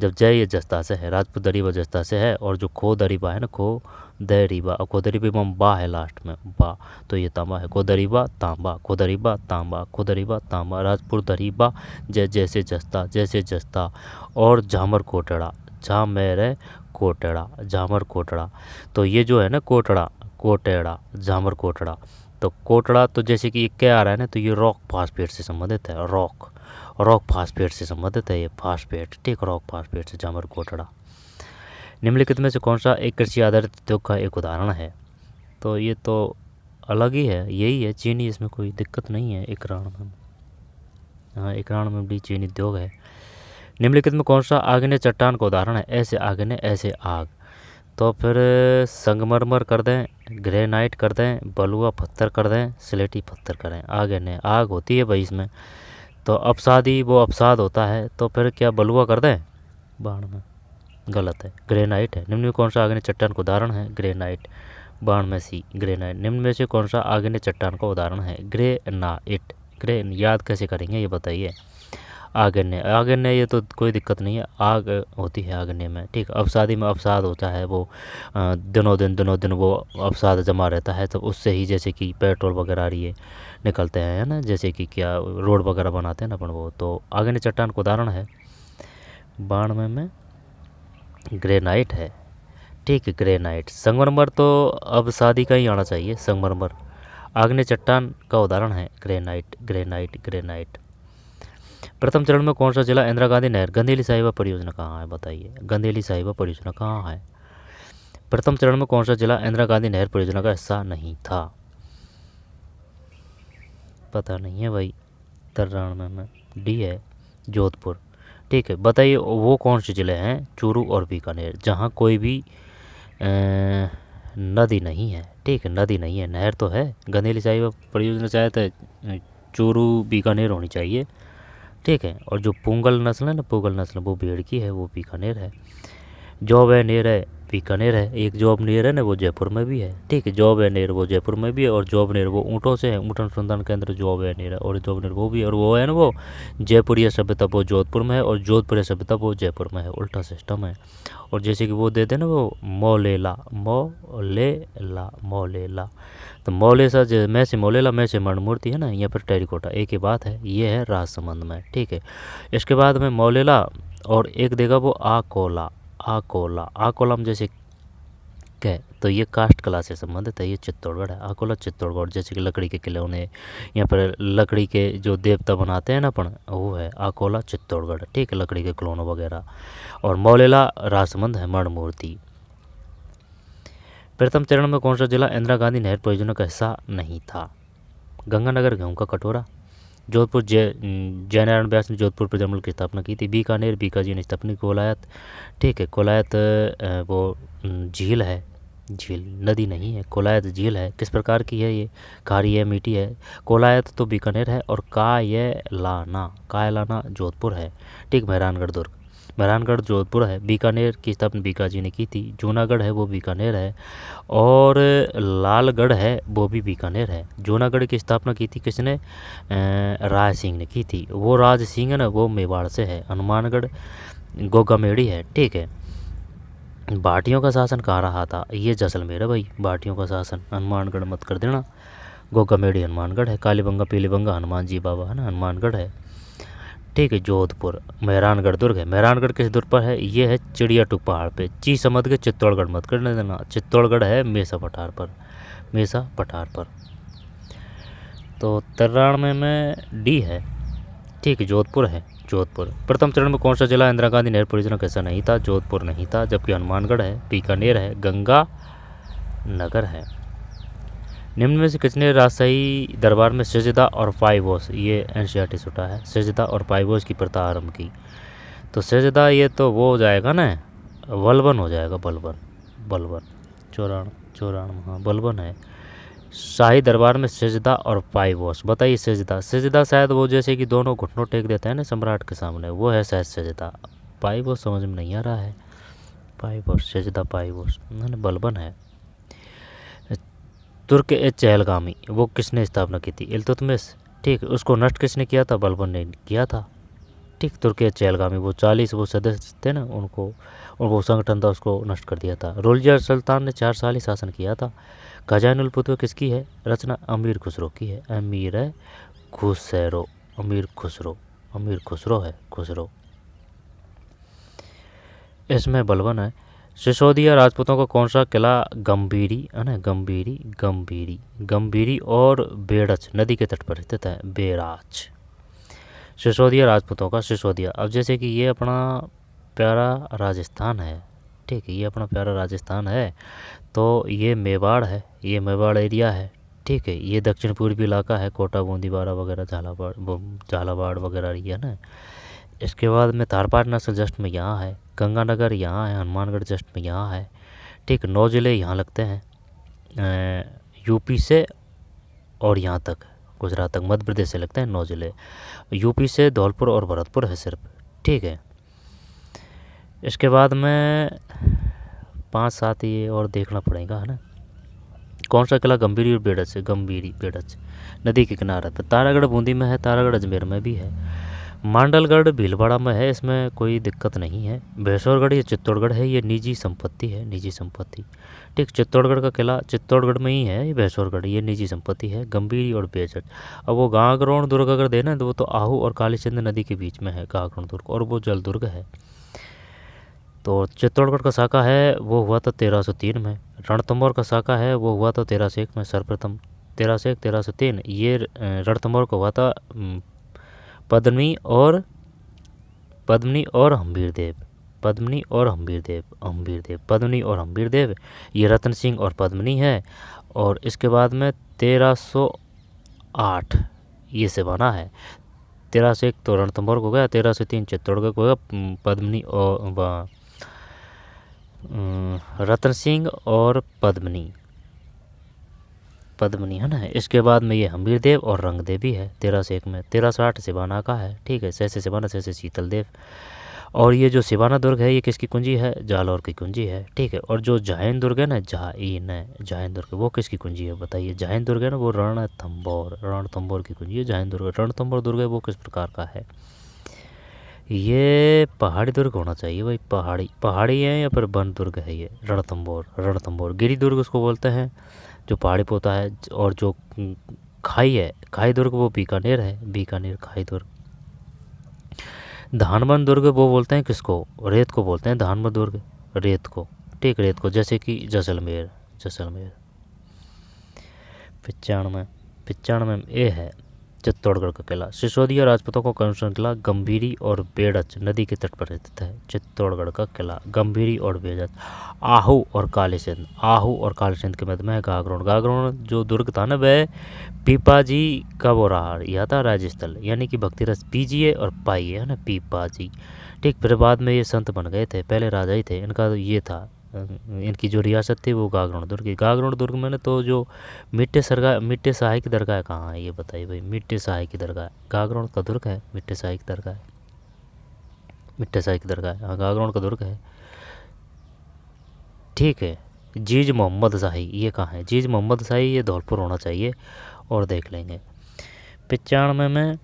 जब जय ये जस्ता से है, राजपुर दरीबा जस्ता से है, और जो खो दरीबा है ना, खो दरीबा, और खो दरीबा में बा है लास्ट में, बा, तो ये तांबा है। खो दरीबा तांबा, खो दरीबा तांबा, खो दरीबा तांबा, राजपुर दरीबा जय जैसे जस्ता, जैसे जस्ता, और झामर कोटड़ा, झामेर कोटड़ा, झामर कोटड़ा, तो ये जो है ना कोटड़ा, कोटेड़ा, झामर कोटड़ा, तो कोटड़ा तो जैसे कि ये क्या आ रहा है ना, तो ये रॉक फास्फेट से संबंधित है, रॉक, रॉक फास्फेट से संबंधित है ये फास्फेट, ठीक, रॉक फास्फेट से, जामर कोटड़ा। निम्नलिखित में से कौन सा एक कृषि आधारित उद्योग का एक उदाहरण है? तो ये तो अलग ही है, यही है चीनी, इसमें कोई दिक्कत नहीं है। एकराण में, हाँ, एकराण में भी चीनी उद्योग है। निम्नलिखित में कौन सा आग्नेय चट्टान का उदाहरण है? ऐसे आग्नेय, ऐसे आग, तो फिर संगमरमर कर दें, ग्रेनाइट कर दें, बलुआ पत्थर कर दें, स्लेटी पत्थर करें। आग्नेय आग होती है भाई इसमें, तो अपसादी वो अपसाद होता है, तो फिर क्या बलुआ कर दें बाण में? गलत है, ग्रेनाइट है। निम्न में कौन सा आग्नेय चट्टान का उदाहरण है? ग्रेनाइट, बाण में सी, ग्रेनाइट। निम्न में से कौन सा आग्नेय चट्टान का उदाहरण है? ग्रेनाइट। ग्रे याद कैसे करेंगे ये बताइए? आग्नेय, आग्नेय ये तो कोई दिक्कत नहीं है, आग होती है आग्नेय में, ठीक। अपसादी में अपसाद होता है, वो दिनों दिन वो अपसाद जमा रहता है, तो उससे ही जैसे कि पेट्रोल वगैरह ये निकलते हैं, है ना, जैसे कि क्या रोड वगैरह बनाते हैं ना अपन, वो तो आग्नेय चट्टान का उदाहरण है। बाण में ग्रेनाइट है, ठीक है, ग्रेनाइट। संगमरमर तो अब शादी का ही आना चाहिए, संगमरमर। आग्नेय चट्टान का उदाहरण है ग्रेनाइट, ग्रेनाइट, ग्रेनाइट। प्रथम चरण में कौन सा जिला इंदिरा गांधी नहर गंदेली साहिबा परियोजना कहाँ है? बताइए, गंदेली साहिबा परियोजना कहाँ है? प्रथम चरण में कौन सा जिला इंदिरा गांधी नहर परियोजना का हिस्सा नहीं था? पता नहीं है भाई, तर्रानवे में डी है, जोधपुर, ठीक है। बताइए वो कौन से ज़िले हैं, चूरू और बीकानेर, जहाँ कोई भी नदी नहीं है, ठीक है, नदी नहीं है, नहर तो है। गंदेली साहिबा परियोजना चाहे तो चूरू बीकानेर होनी चाहिए, ठीक है। और जो पुंगल नस्ल है ना, पुंगल नस्ल, वो भेड़ की है, वो बीकानेर है। जॉब है नेर है, बीकानेर है। एक जॉब नेर है ना, वो जयपुर में भी है, ठीक है। जॉब है नेर वो जयपुर में भी है, और जॉब नेर वो ऊँटों से है, ऊँट अनुसंधान केंद्र जॉब है नेर है, और जॉब नेर वो भी है, और वो है ना वो जयपुरीय सभ्यता वो जोधपुर में है, और जोधपुरीय सभ्यता वो जयपुर में है, उल्टा सिस्टम है। और जैसे कि वो देते ना वो मौलेला, मौलेला, मौलेला, तो मौलेसा मैं से मौलेला, मैं से मणिमूर्ति है ना, यहाँ पर टेरिकोटा, एक ही बात है, ये है राजसमंद में, ठीक है। इसके बाद में मौलेला, और एक देगा वो आकोला, आकोला, आकोला में जैसे क्या, तो ये कास्ट कला से संबंधित है, ये चित्तौड़गढ़ है, आकोला चित्तौड़गढ़। जैसे कि लकड़ी के खिलौने, यहाँ पर लकड़ी के जो देवता बनाते हैं ना अपन, वो है आकोला चित्तौड़गढ़, ठीक है, लकड़ी के खिलौनों वगैरह। और मौलेला राजसमंद है, मणिमूर्ति। प्रथम चरण में कौन सा जिला इंदिरा गांधी नहर परियोजना का हिस्सा नहीं था? गंगानगर, गेहूं का कटोरा। जोधपुर, जयनारायण व्यास ने जोधपुर पर जर्मल की स्थापना की थी। बीकानेर, बीकाजी ने स्थापना की। कोलायत, ठीक है, कोलायत वो झील है, झील, नदी नहीं है, कोलायत झील है। किस प्रकार की है ये? खारी है, मीठी है। कोलायत तो बीकानेर है, और कायलाना, कायलाना जोधपुर है, ठीक। मेहरानगढ़ दुर्ग, मेहरानगढ़ जोधपुर है। बीकानेर की स्थापना बीकाजी ने की थी। जूनागढ़ है वो बीकानेर है, और लालगढ़ है वो भी बीकानेर है। जूनागढ़ की स्थापना की थी किसने? राय सिंह ने की थी। वो राज सिंह है ना, वो मेवाड़ से है। हनुमानगढ़ गोगामेड़ी है, ठीक है। भाटियों का शासन कहाँ रहा था? ये जैसलमेर है भाई, भाटियों का शासन, हनुमानगढ़ मत कर देना। गोगामेड़ी हनुमानगढ़ है। कालीबंगा, पीलीबंगा हनुमान जी बाबा है ना, हनुमानगढ़ है, ठीक है। जोधपुर, मेहरानगढ़ दुर्ग है। मेहरानगढ़ किस दुर्ग पर है? ये है चिड़ियाटूक पहाड़ पे। ची समझ के चित्तौड़गढ़ मत करने देना, चित्तौड़गढ़ है मेसा पठार पर, मेसा पठार पर। तो 93 में डी है, ठीक है, जोधपुर है, जोधपुर। प्रथम चरण में कौन सा जिला इंदिरा गांधी नहर परियोजना का हिस्सा नहीं था? जोधपुर नहीं था, जबकि हनुमानगढ़ है, बीकानेर है, गंगा नगर है। निम्न में से किसने राजशाही दरबार में सजदा और पाइबोस, ये एनसीईआरटी से उठा है, सजदा और पाइबोस की प्रथा आरंभ की? तो सजदा ये तो वो हो जाएगा ना, बलबन हो जाएगा, बलबन, बलबन, चौराण, हाँ बलबन है। शाही दरबार में सिजदा और पाइवोस। बताइए सिजदा, सिजदा शायद वो जैसे कि दोनों घुटनों टेक देते हैं ना सम्राट के सामने, वो है शायद सिजदा। पाइवोस समझ में नहीं आ रहा है। पाइवोस, सिजदा पाइवोस ना, बलबन है। तुर्क ए चहलगामी, वो किसने स्थापना की थी? इल्तुतमिश। ठीक, उसको नष्ट किसने किया था? बलबन ने किया था। ठीक, तुर्क ए चहलगामी, वो 40 वो सदस्य थे ना, उनको संगठन था, उसको नष्ट कर दिया था। रोलजर सुल्तान ने 4 साल ही शासन किया था। खजानुल फतवा किसकी है? रचना अमीर खुसरो की है। अमीर है खुसरो, अमीर खुसरो, अमीर खुसरो है, खुसरो। इसमें बलबन है। सिसोदिया राजपूतों का कौन सा किला गंभीरी है ना, गंभीरी, गंभीरी, गंभीरी और बेड़च नदी के तट पर स्थित है, बेराच। सिसोदिया राजपूतों का, सिसोदिया, अब जैसे कि ये अपना प्यारा राजस्थान है, ठीक है, ये अपना प्यारा राजस्थान है, तो ये मेवाड़ है, ये मेवाड़ एरिया है, ठीक है, ये दक्षिण पूर्वी इलाका है, कोटा, बूंदी, बारा वगैरह, झालावाड़ वगैरह ये है ना। इसके बाद में थारपाट नस्ल जस्ट में यहाँ है, गंगानगर यहाँ है, हनुमानगढ़ जस्ट में यहाँ है, ठीक, 9 ज़िले यहाँ लगते हैं यूपी से, और यहाँ तक गुजरात तक, मध्य प्रदेश से लगते हैं 9 ज़िले, यूपी से धौलपुर और भरतपुर है सिर्फ, ठीक है। इसके बाद में 5-7 ये और देखना पड़ेगा है ना। कौन सा किला गंभीरी और बेड़च है? गंभीरी, बेड़च नदी के किनारे पर। तारागढ़ बूंदी में है, तारागढ़ अजमेर में भी है, मांडलगढ़ भीलवाड़ा में है, इसमें कोई दिक्कत नहीं है। भैंसोरगढ़ ये चित्तौड़गढ़ है, ये निजी संपत्ति है, निजी संपत्ति, ठीक, चित्तौड़गढ़ का किला चित्तौड़गढ़ में ही है, ये भैंसोरगढ़ ये निजी संपत्ति है। गंभीरी और बेड़च, अब वो गागरोण दुर्ग अगर देना तो वो तो आहू और कालीचंद नदी के बीच में है गागरोण दुर्ग, और वो जल दुर्ग है। तो चित्तौड़गढ़ का साका है वो हुआ था 1303 में। रणथंभौर का साका है वो हुआ था 1301 में, सर्वप्रथम 1301 1303। ये रणथंभौर को हुआ था पद्मिनी और हम्बीर देव, पद्मिनी और हम्बीर देव, पद्मिनी और हम्बीर देव। ये रतन सिंह और पद्मिनी है। और इसके बाद में 1308 ये सिवाना है, 1301 तो रणथंभौर को गया, 1303 चित्तौड़गढ़ को गया, पद्मिनी और रतन सिंह और पद्मिनी है ना। इसके बाद में ये हम्बीर देव और रंग देवी है 1301 में। 1360 सिवाना का है, ठीक है, सहसे सिवाना, सहसे शीतल देव। और ये जो सिवाना दुर्ग है ये किसकी कुंजी है? जालौर की कुंजी है, ठीक है। और जो जायन दुर्ग है ना, जायन दुर्ग, वो किसकी कुंजी है? बताइए। जायन दुर्ग है ना, वो रणथंभौर की कुंजी है जायन दुर्ग। रणथंभौर दुर्ग है वो किस प्रकार का है? ये पहाड़ी दुर्ग होना चाहिए भाई, पहाड़ी है या फिर वन दुर्ग है ये? रणथंभौर गिरी दुर्ग उसको बोलते हैं जो पहाड़ी पे होता है। और जो खाई है, खाई दुर्ग, वो बीकानेर है, बीकानेर खाई दुर्ग। धानबन दुर्ग वो बोलते हैं किसको? रेत को बोलते हैं धानबन दुर्ग, रेत को, ठीक, रेत को, जैसे कि जैसलमेर। 95 में ए है चित्तौड़गढ़ का किला। सिसोदिया राजपूतों को कौन सा किला गंभीरी और बेड़च नदी के तट पर स्थित है? चित्तौड़गढ़ का किला गंभीरी और बेड़च। आहू और कालीचंद के मध्य में है गागरोण जो दुर्ग था ना, वह पीपाजी का वो रहा, यह था राजस्थल, यानी कि भक्ति रस पीजिए और पाइए, है ना, पीपाजी, ठीक। फिर बाद में ये संत बन गए थे, पहले राजा ही थे, इनका ये था, इनकी जो रियासत थी वो गागरोण दुर्ग में। तो जो मिट्टे शाही की दरगाह कहाँ है ये बताइए भाई? मिट्टे शाही की दरगाह गागरोण का दुर्ग है, मिट्टे शाही की दरगाह, हाँ, गागरोण का दुर्ग है, ठीक है। जीज मोहम्मद शाही ये कहाँ है? जीज मोहम्मद शाही ये धौलपुर होना चाहिए, और देख लेंगे। 95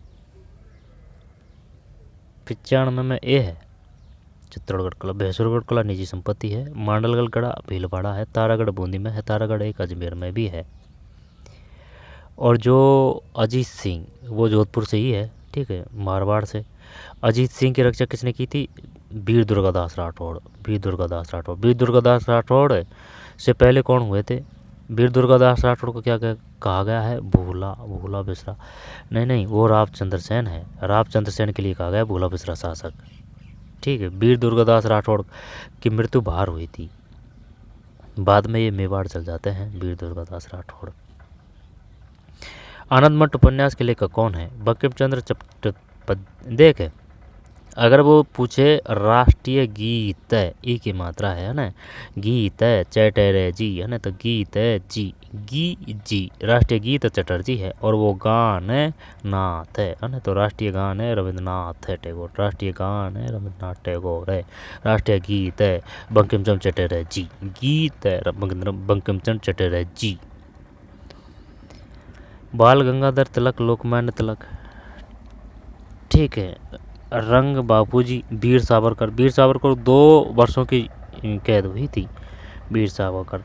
में ए है चित्तौड़गढ़ किला। भैंसुरगढ़ किला निजी संपत्ति है। मांडलगढ़ किला भीलवाड़ा है। तारागढ़ बूंदी में है। तारागढ़ एक अजमेर में भी है। और जो अजीत सिंह वो जोधपुर से ही है, ठीक है, मारवाड़ से। अजीत सिंह की रक्षा किसने की थी? वीर दुर्गादास राठौड़। वीर दुर्गादास राठौड़ से पहले कौन हुए थे? वीर दुर्गादास राठौड़ को क्या कहा गया है? भूला बिसरा नहीं, वो रामचंद्र सेन है। रामचंद्र सेन के लिए कहा गया भूला बिसरा शासक, ठीक है। वीर दुर्गादास राठौड़ की मृत्यु बाहर हुई थी, बाद में ये मेवाड़ चल जाते हैं वीर दुर्गादास राठौड़। आनंद मठ उपन्यास के लेखक कौन है? बंकिम चंद्र देख अगर वो पूछे राष्ट्रीय गीत, ई की मात्रा है ना, गीत चटर्जी जी है ना, तो गीत जी, गी जी राष्ट्रीय गीत चटर्जी है, और वो गान नाथ है ना, तो राष्ट्रीय गान है रविंद्रनाथ टैगोर, राष्ट्रीय गान है रविंद्रनाथ टैगोर है, राष्ट्रीय गीत है बंकिम चंद्र चटर्जी, गीत है बंकिम चंद्र चटर्जी। बाल गंगाधर तिलक, लोकमान्य तिलक, ठीक है। रंग बापूजी, वीर सावरकर, वीर सावरकर 2 वर्षों की कैद हुई थी वीर सावरकर।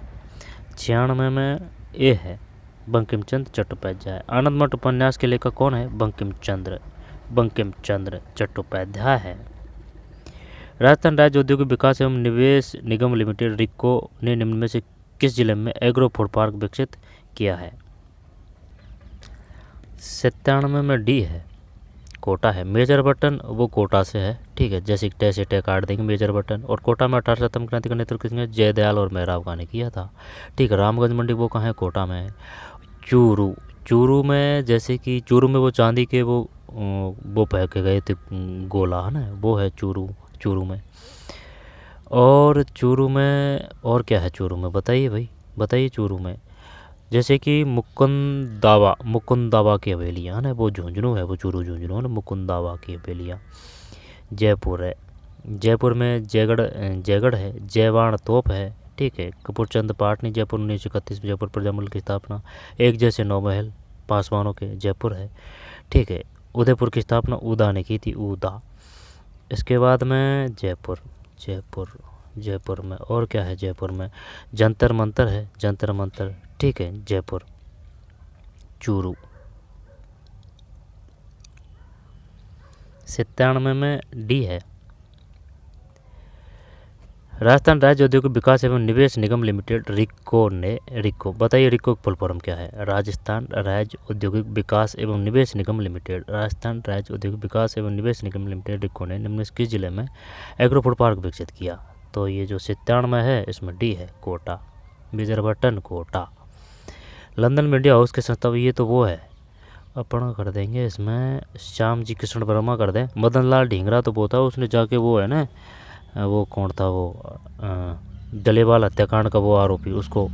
96 में ये है बंकिम चंद्र चट्टोपाध्याय। आनंद मठ उपन्यास के लेखक कौन है? बंकिम चंद्र चट्टोपाध्याय है। राजस्थान राज्य औद्योगिक विकास एवं निवेश निगम लिमिटेड रिक्को ने निम्न में से किस जिले में एग्रो फूड पार्क विकसित किया है? 97 में डी है, कोटा है। मेजर बटन वो कोटा से है, ठीक है, जैसे टैसे टे काट देंगे मेजर बटन। और कोटा में 18 क्रांति का नेतृत्व किसने? जयदयाल और मेहराब खां ने किया था, ठीक है। रामगंज मंडी वो कहाँ है? कोटा में है। चूरू में, जैसे कि चूरू में वो चांदी के वो पह के गए थे गोला, है ना, वो है चूरू में। और चूरू में और क्या है? चूरू में बताइए भाई, बताइए चूरू में, जैसे कि मुकुंदावा की हवेलियाँ है ना, वो झुंझुनू है, वो चूरू झुंझुनू है ना, मुकुंदावा की हवेलियाँ। जयपुर है, जयपुर में जयगढ़ है, जयवाण तोप है, ठीक है। कपूरचंद पाटनी, जयपुर 1931 में जयपुर प्रजामंडल की स्थापना। एक जैसे 9 महल पासवानों के, जयपुर है, ठीक है। उदयपुर की स्थापना उदा ने की थी, उदा। इसके बाद में जयपुर में और क्या है? जयपुर में जंतर मंतर है, जंतर मंतर, ठीक है, जयपुर। चूरू 97 में डी है। राजस्थान राज्य औद्योगिक विकास एवं निवेश निगम लिमिटेड रिक्को बताइए, रिक्को की फुल फॉर्म क्या है? राजस्थान राज्य औद्योगिक विकास एवं निवेश निगम लिमिटेड, राजस्थान राज्य औद्योगिक विकास एवं निवेश निगम लिमिटेड रिक्को ने निम्न किस जिले में एग्रो फूड पार्क विकसित किया? तो ये जो 97 है इसमें डी है, कोटा, मेजर बटन कोटा। लंदन में इंडिया हाउस के संस्थापक, ये तो वो है, अपन कर देंगे इसमें श्याम जी कृष्ण वर्मा कर दें। मदन लाल ढींगरा तो वो था, उसने जाके वो है ना, वो कौन था वो जलियांवाला हत्याकांड का वो आरोपी, उसको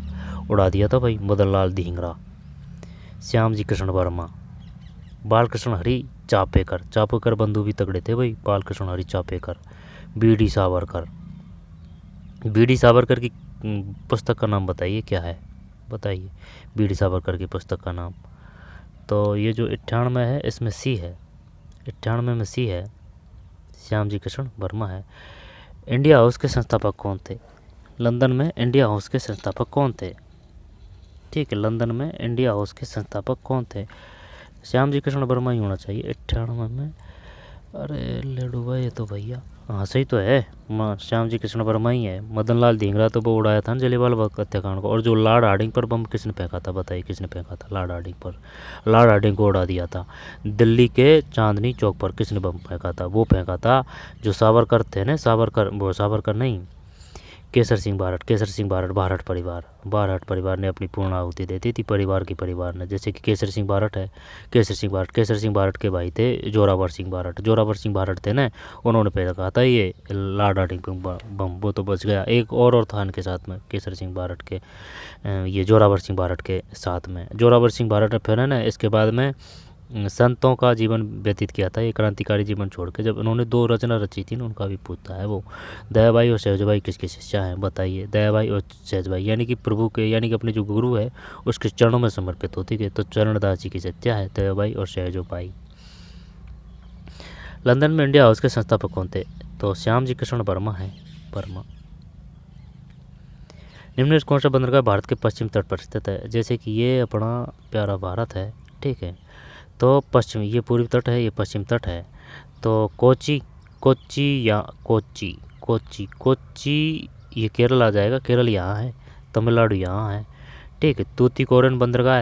उड़ा दिया था भाई, मदन लाल ढींगरा। श्याम जी कृष्ण वर्मा। बालकृष्ण हरि चापेकर बंधु भी तगड़े थे भाई, बालकृष्ण हरि चापेकर। बीडी सावरकर की पुस्तक का नाम बताइए, क्या है? बताइए बीडी सावरकर की पुस्तक का नाम। तो ये जो 98 है इसमें सी है, 98 में सी है, श्याम जी कृष्ण वर्मा है। इंडिया हाउस के संस्थापक कौन थे? लंदन में इंडिया हाउस के संस्थापक कौन थे? ठीक है, लंदन में इंडिया हाउस के संस्थापक कौन थे? श्याम जी कृष्ण वर्मा ही होना चाहिए 98 में। अरे लेडू भाई, ये तो भैया हाँ सही तो है, श्याम जी कृष्ण वर्मा ही है। मदन लाल ढींगरा तो वो उड़ाया था जलियांवाला हत्याकांड को। और जो लॉर्ड हार्डिंग पर बम किसने फेंका था? बताइए किसने फेंका था लॉर्ड हार्डिंग पर? लॉर्ड हार्डिंग को उड़ा दिया था। दिल्ली के चांदनी चौक पर किसने बम फेंका था? वो फेंका था जो सावरकर थे ना, सावरकर नहीं, केसर सिंह बारट, बारट परिवार ने अपनी पूर्ण आहुति दे दी थी, परिवार ने। जैसे कि केसर सिंह बारट के भाई थे जोरावर सिंह बारट थे ना, उन्होंने पहले कहा था ये लॉर्ड हार्डिंग बम, वो तो बच गया। एक और था इनके साथ में, केसर सिंह बारट के, ये जोरावर सिंह बारट के साथ में। जोरावर सिंह बारट ने फिर है ना इसके बाद में संतों का जीवन व्यतीत किया था, ये क्रांतिकारी जीवन छोड़ के। जब उन्होंने 2 रचना रची थी ना, उनका भी पूछता है वो। दयाबाई और सहजबाई किसके शिष्या हैं? बताइए, दयाबाई और सहजबाई, यानी कि प्रभु के, यानी कि अपने जो गुरु है उसके चरणों में समर्पित होती है। तो चरणदास जी की शिष्या है दयाबाई और सहजबाई। लंदन में इंडिया हाउस के संस्थापक कौन थे? तो श्याम जी कृष्ण वर्मा है, वर्मा। निम्न कौन सा बंदरगाह भारत के पश्चिम तट पर स्थित है? जैसे कि ये अपना प्यारा भारत है, ठीक है, तो पश्चिम, ये पूर्वी तट है, ये पश्चिम तट है। तो कोच्चि ये केरल आ जाएगा, केरल यहाँ है, तमिलनाडु यहाँ है, ठीक है। तूतीकोरिन बंदरगाह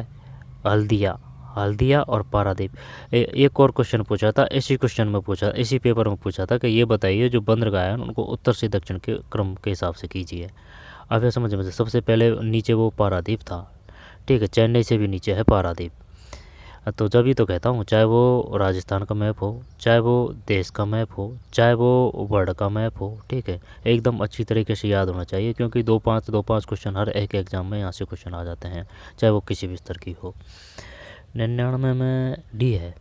हल्दिया और पारादीप। एक और क्वेश्चन पूछा था, इसी पेपर में पूछा था कि ये बताइए जो बंदरगाह है उनको उत्तर से दक्षिण के क्रम के हिसाब से कीजिए। अब ये समझ में, सबसे पहले नीचे वो पारादीप था, ठीक है, चेन्नई से भी नीचे है पारादीप। तो जब ही तो कहता हूँ, चाहे वो राजस्थान का मैप हो, चाहे वो देश का मैप हो, चाहे वो वर्ल्ड का मैप हो, ठीक है, एकदम अच्छी तरीके से याद होना चाहिए, क्योंकि 2-5 क्वेश्चन हर एक एग्ज़ाम में यहाँ से क्वेश्चन आ जाते हैं, चाहे वो किसी भी स्तर की हो। 99 में डी है।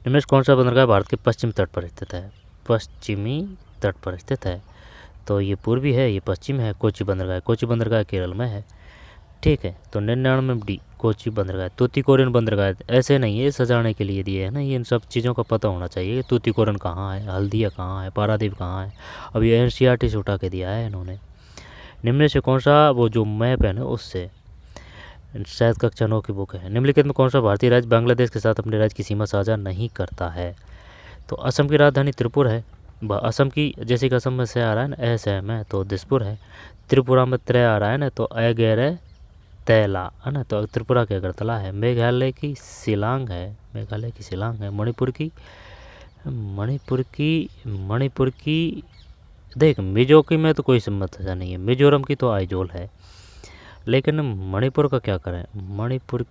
निम्न कौन सा बंदरगाह भारत के पश्चिमी तट पर स्थित है? पश्चिमी तट पर स्थित है, तो ये पूर्वी है, ये पश्चिम है। कोची बंदरगाह, कोची बंदरगाह केरल में है, ठीक है। तो 99 डी कोची बंदरगाह। तूतीकोरिन बंदरगाह ऐसे नहीं है, सजाने के लिए दिए है ना, ये इन सब चीज़ों का पता होना चाहिए। तूतीकोरिन कहाँ है, हल्दिया कहाँ है, पारादीप कहाँ है, अब ये NCERT से उठा के दिया है इन्होंने। निम्न से कौन सा, वो जो मैप है ना उससे, शायद कक्षा 9 की बुक है। निम्नलिखित में कौन सा भारतीय राज्य बांग्लादेश के साथ अपने राज्य की सीमा साझा नहीं करता है? तो असम की राजधानी त्रिपुर है। असम की, जैसे कि असम में से आ रहा है ना, असम है तो दिसपुर है। त्रिपुरा में त्रय आ रहा है ना, तो अगैर तैला है ना, तो त्रिपुरा की अगरतला है। मेघालय की शिलांग है, मेघालय की शिलांग है। मणिपुर की देख, मिजो की में तो कोई सम्मत ऐसा नहीं है, मिजोरम की तो आइजोल है, लेकिन मणिपुर का क्या करें? मणिपुर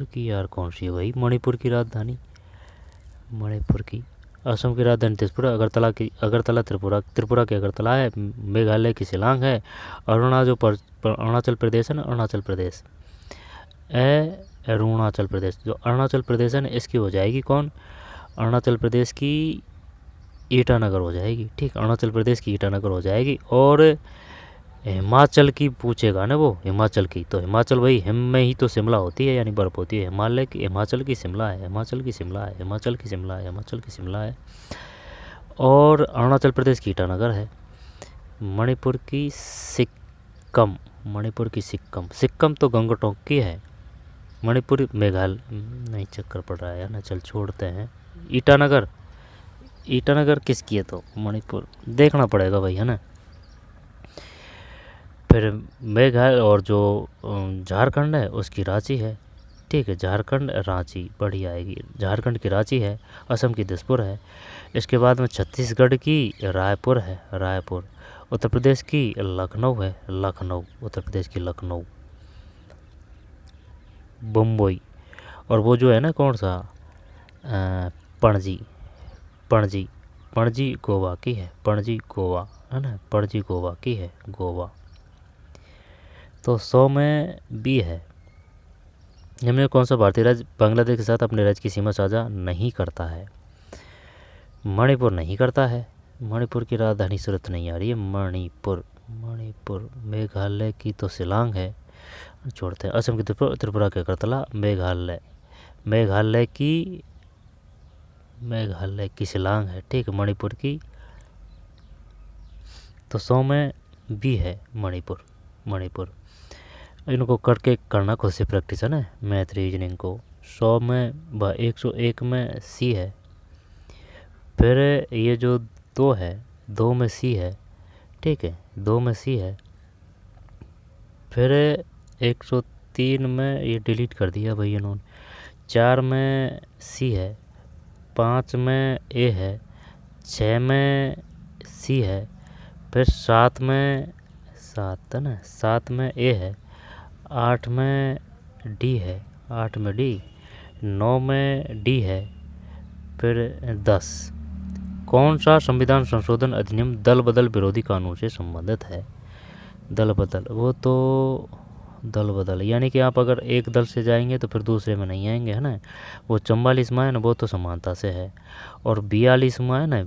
की यार कौन सी है भाई? मणिपुर की राजधानी, मणिपुर की, असम की राजधानी त्रिपुरा, अगरतला त्रिपुरा की अगरतला है। मेघालय की शिलांग है। अरुणाचल प्रदेश है ना, अरुणाचल प्रदेश, अरुणाचल प्रदेश, जो अरुणाचल प्रदेश है ना, इसकी हो जाएगी कौन? अरुणाचल प्रदेश की ईटानगर हो जाएगी, ठीक, अरुणाचल प्रदेश की ईटानगर हो जाएगी। और हिमाचल की पूछेगा ना वो, हिमाचल की, तो हिमाचल भाई हिम में ही तो शिमला होती है, यानी बर्फ़ होती है। हिमाचल की शिमला है, हिमाचल की शिमला है, हिमाचल की शिमला है, हिमाचल की शिमला है। और अरुणाचल प्रदेश की ईटानगर है। मणिपुर की सिक्किम, सिक्किम तो गंगटोक की है। मणिपुर मेघालय नहीं, चक्कर पड़ रहा है ना, चल छोड़ते हैं। ईटानगर किसकी है? तो मणिपुर देखना पड़ेगा भाई, है ना। फिर मेघालय और जो झारखंड है उसकी रांची है, ठीक है, झारखंड रांची बढ़ी आएगी, झारखंड की रांची है। असम की दिसपुर है। इसके बाद में छत्तीसगढ़ की रायपुर है, रायपुर। उत्तर प्रदेश की लखनऊ है, लखनऊ, उत्तर प्रदेश की लखनऊ। बम्बई, और वो जो है ना कौन सा, पणजी गोवा की है, पणजी गोवा है ना, पणजी गोवा की है, गोवा। तो 100 में बी है। निम्न कौन सा भारतीय राज्य बांग्लादेश के साथ अपने राज्य की सीमा साझा नहीं करता है? मणिपुर नहीं करता है। मणिपुर की राजधानी सूरत नहीं आ रही है, मणिपुर। मेघालय की तो शिलांग है, छोड़ते हैं। असम की त्रिपुरा की अगरतला। मेघालय की शिलांग है, ठीक। मणिपुर की तो 100 में बी है, मणिपुर। इनको करके करना खुद से प्रैक्टिस है ना, मैथ रीजनिंग को। 100 में 101 में सी है। फिर ये जो 2 है, 2 में सी है, ठीक है, 2 में सी है। फिर 103 में ये डिलीट कर दिया भाई इन्होंने। 4 में सी है, 5 में ए है, 6 में सी है। फिर 7 में, 7 है ना, 7 में ए है। 8 में डी है, 8 में डी। 9 में डी है। फिर 10, कौन सा संविधान संशोधन अधिनियम दल बदल विरोधी कानून से संबंधित है? दल बदल, वो तो दल बदल यानी कि आप अगर एक दल से जाएंगे तो फिर दूसरे में नहीं आएंगे, है ना। वो 44वां है ना, वो तो समानता से है। और 42वां है ना,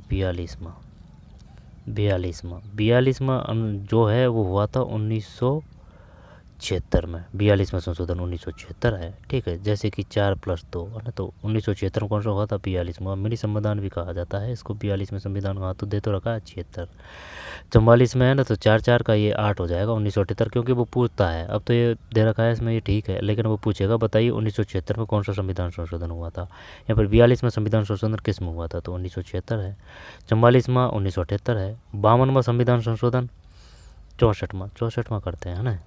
42वां जो है वो हुआ था 1976 में। 42वां संशोधन 1976 है, ठीक है। जैसे कि 4+2 है ना, तो 1976 में कौन सा हुआ था? 42वां। मिनी संविधान भी कहा जाता है इसको। 42 में संविधान वहाँ तो दे तो रखा है 76। 44 में है ना, तो 4 का ये 8 हो जाएगा 1978, क्योंकि वो पूछता है। अब तो ये दे रखा है इसमें, ये ठीक है, लेकिन वो पूछेगा बताइए 1976 में कौन सा संविधान संशोधन हुआ था। यहाँ पर 42 में संविधान संशोधन किस में हुआ था? तो 1976 है। 44वां 1978 है। 52वां संविधान संशोधन 64वां करते हैं, है ना।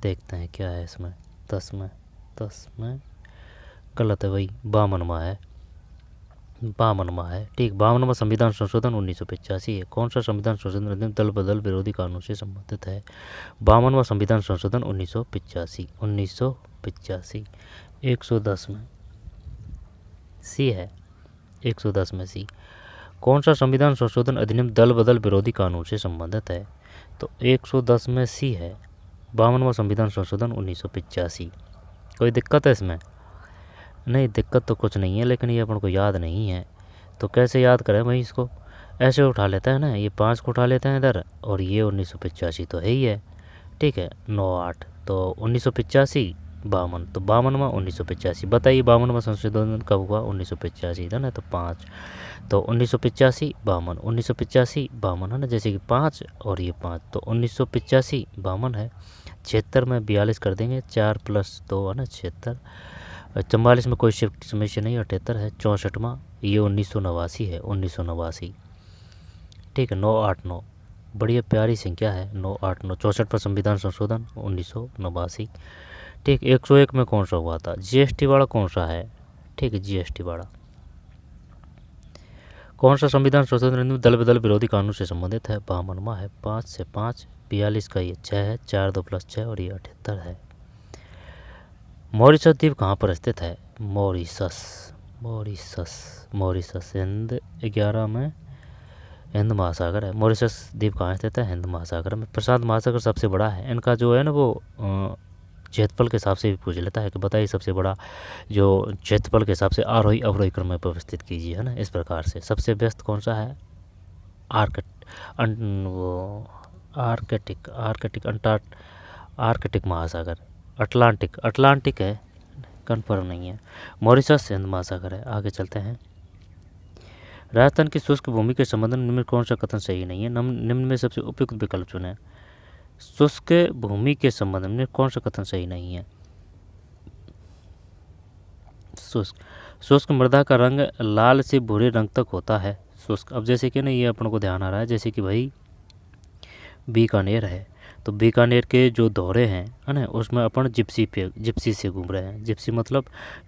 देखते हैं क्या है इसमें। 10 में गलत है भाई, 52वां है। 52वां है। ठीक, 52वां संविधान संशोधन 1985 है। कौन सा संविधान संशोधन अधिनियम दल बदल विरोधी कानून से संबंधित है? 52वां संविधान संशोधन 1985। 1985 110 में सी है। 110 में सी। कौन सा संविधान संशोधन अधिनियम दल बदल विरोधी कानून से संबंधित है? तो 110 में सी है, 52वां संविधान संशोधन 1985। कोई दिक्कत है इसमें? नहीं, दिक्कत तो कुछ नहीं है, लेकिन ये अपन को याद नहीं है। तो कैसे याद करें भाई इसको? ऐसे उठा लेते हैं ना, ये 5 को उठा लेते हैं इधर, और ये 1985 तो है ही है। ठीक है, 9 8 तो 1985 52, तो 52वां 1985। बताइए 52वां संशोधन कब हुआ? 1985 था ना, तो 5 तो 1985 52, 1985 52 है ना, जैसे कि 5 और ये 5, तो 1985 52 है। 76 में 42 कर देंगे, 4 + 2 है ना 76। 44 में कोई शिफ्ट समस्या नहीं, 78 है। 64वां ये 1989 है, 1989। ठीक है, 989 बढ़िया प्यारी संख्या है, 989। 64 पर संविधान संशोधन 1989। ठीक, 101 में कौन सा हुआ था? जीएसटी वाला कौन सा है? ठीक है, जीएसटी वाला। कौन सा संविधान संशोधन दल बदल विरोधी कानून से संबंधित है? 52वां है। 5 से 5, 42 का ये 6 है, 4 2 + 6 और ये 78 है। मॉरिशस द्वीप कहाँ पर स्थित है? मॉरिशस हिंद 11 में हिंद महासागर है। मॉरिशस द्वीप कहाँ स्थित है? हिंद महासागर में। प्रशांत महासागर सबसे बड़ा है। इनका जो है ना वो क्षेत्रफल के हिसाब से भी पूछ लेता है कि बताइए सबसे बड़ा जो क्षेत्रफल के हिसाब से आरोही अवरोही क्रम में व्यवस्थित कीजिए, है ना, इस प्रकार से। सबसे व्यस्त कौन सा है? आर्कटिक महासागर, अटलांटिक है, कन्फर्म नहीं है। मॉरिशस हिंद महासागर है। आगे चलते हैं। राजस्थान की शुष्क भूमि के संबंध में निम्न कौन सा कथन सही नहीं है? निम्न में सबसे उपयुक्त विकल्प चुनें। शुष्क भूमि के संबंध में कौन सा कथन सही नहीं है? शुष्क मृदा का रंग लाल से भूरे रंग तक होता है। शुष्क, अब जैसे कि ना ये अपन को ध्यान आ रहा है, जैसे कि भाई बीकानेर है, तो बीकानेर के जो दौरे हैं, है ना, उसमें अपन जिप्सी से घूम रहे हैं। जिप्सी मतलब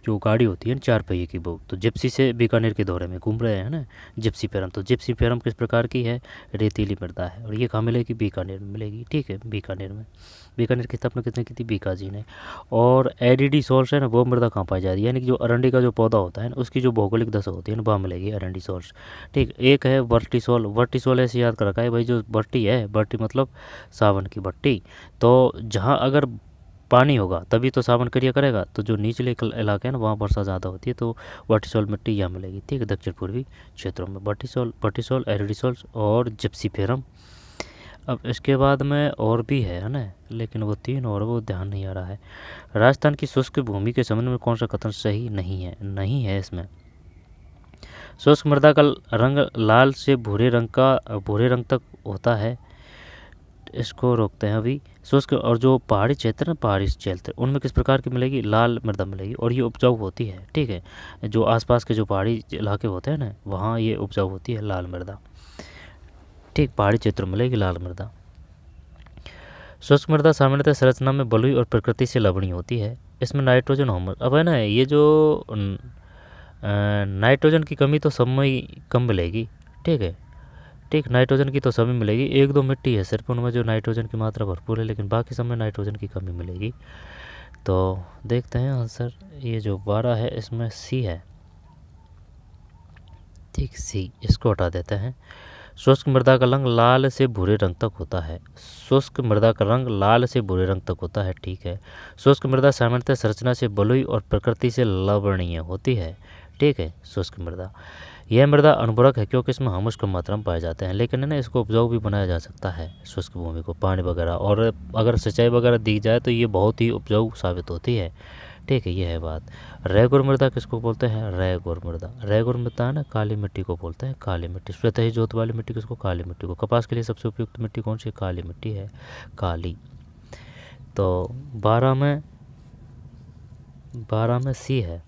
जो गाड़ी होती है ना 4 पहिए की, वो तो जिप्सी से बीकानेर के दौरे में घूम रहे हैं ना, जिप्सी पैरम। तो जिप्सी पैरम किस प्रकार की है? रेतीली मृदा है, और ये कहाँ मिलेगी? बीकानेर में मिलेगी। ठीक है, बीकानेर में। बीकानेर की स्थापना किसने की थी? बीका जी ने। और एडिडी सोल्स है ना, वो मृदा कहाँ पाई जा रही है? यानी कि जो अरंडी का जो पौधा होता है ना, उसकी जो भौगोलिक दशा होती है ना, वहाँ मिलेगी अरंडी सोल्स। ठीक, एक है वर्टिसोल ऐसे याद कर रखा है भाई, जो भट्टी है, भट्टी मतलब सावन की भट्टी। तो जहाँ अगर पानी होगा तभी तो सावन क्रिया करेगा, तो जो निचले इलाके हैं ना, वहाँ वर्षा ज़्यादा होती है, तो वर्टिसोल मिट्टी यहाँ मिलेगी। ठीक है, दक्षिण पूर्वी क्षेत्रों में वर्टिसोल एरिडिसोल और जिप्सीफेरम। अब इसके बाद में और भी है ना, लेकिन वो 3 और वो ध्यान नहीं आ रहा है। राजस्थान की शुष्क भूमि के संबंध में कौन सा कथन सही नहीं है? नहीं है इसमें। शुष्क मृदा का रंग लाल से भूरे रंग तक होता है। इसको रोकते हैं अभी। शुष्क और जो पहाड़ी क्षेत्र ना, पहाड़ी क्षेत्र, उनमें किस प्रकार की मिलेगी? लाल मृदा मिलेगी, और ये उपजाऊ होती है। ठीक है, जो आसपास के जो पहाड़ी इलाके होते हैं ना, वहाँ ये उपजाऊ होती है लाल मृदा। ठीक, पहाड़ी क्षेत्र में मिलेगी लाल मृदा। शुष्क मृदा सामान्यतः संरचना में बलुई और प्रकृति से लवणीय होती है। इसमें नाइट्रोजन होमस, अब है ना, ये जो नाइट्रोजन की कमी तो सब में ही कम मिलेगी। ठीक है, ठीक, नाइट्रोजन की तो सभी मिलेगी। 1-2 मिट्टी है सिर्फ उनमें जो नाइट्रोजन की मात्रा भरपूर है, लेकिन बाकी सब में नाइट्रोजन की कमी मिलेगी। तो देखते हैं आंसर, ये जो 12 है इसमें सी है। ठीक, सी, इसको हटा देते हैं। शुष्क मृदा का रंग लाल से भूरे रंग तक होता है। शुष्क मृदा का रंग लाल से भूरे रंग तक होता है। ठीक है, शुष्क मृदा सामान्यतः संरचना से बलुई और प्रकृति से लवणीय होती है। ठीक है, शुष्क मृदा, यह मृदा अनुपूरक है क्योंकि इसमें ह्यूमस कम मात्रा में पाए जाते हैं, लेकिन है ना, इसको उपजाऊ भी बनाया जा सकता है शुष्क भूमि को, पानी वगैरह, और अगर सिंचाई वगैरह दी जाए तो ये बहुत ही उपजाऊ साबित होती है। ठीक है, ये है बात। रेगुर मृदा किसको बोलते हैं? रेगुर मृदा है ना, काली मिट्टी को बोलते हैं, काली मिट्टी। स्वतः ही जोत वाली मिट्टी किसको? काली मिट्टी को। कपास के लिए सबसे उपयुक्त मिट्टी कौन सी? काली मिट्टी है, काली। तो 12 में सी है,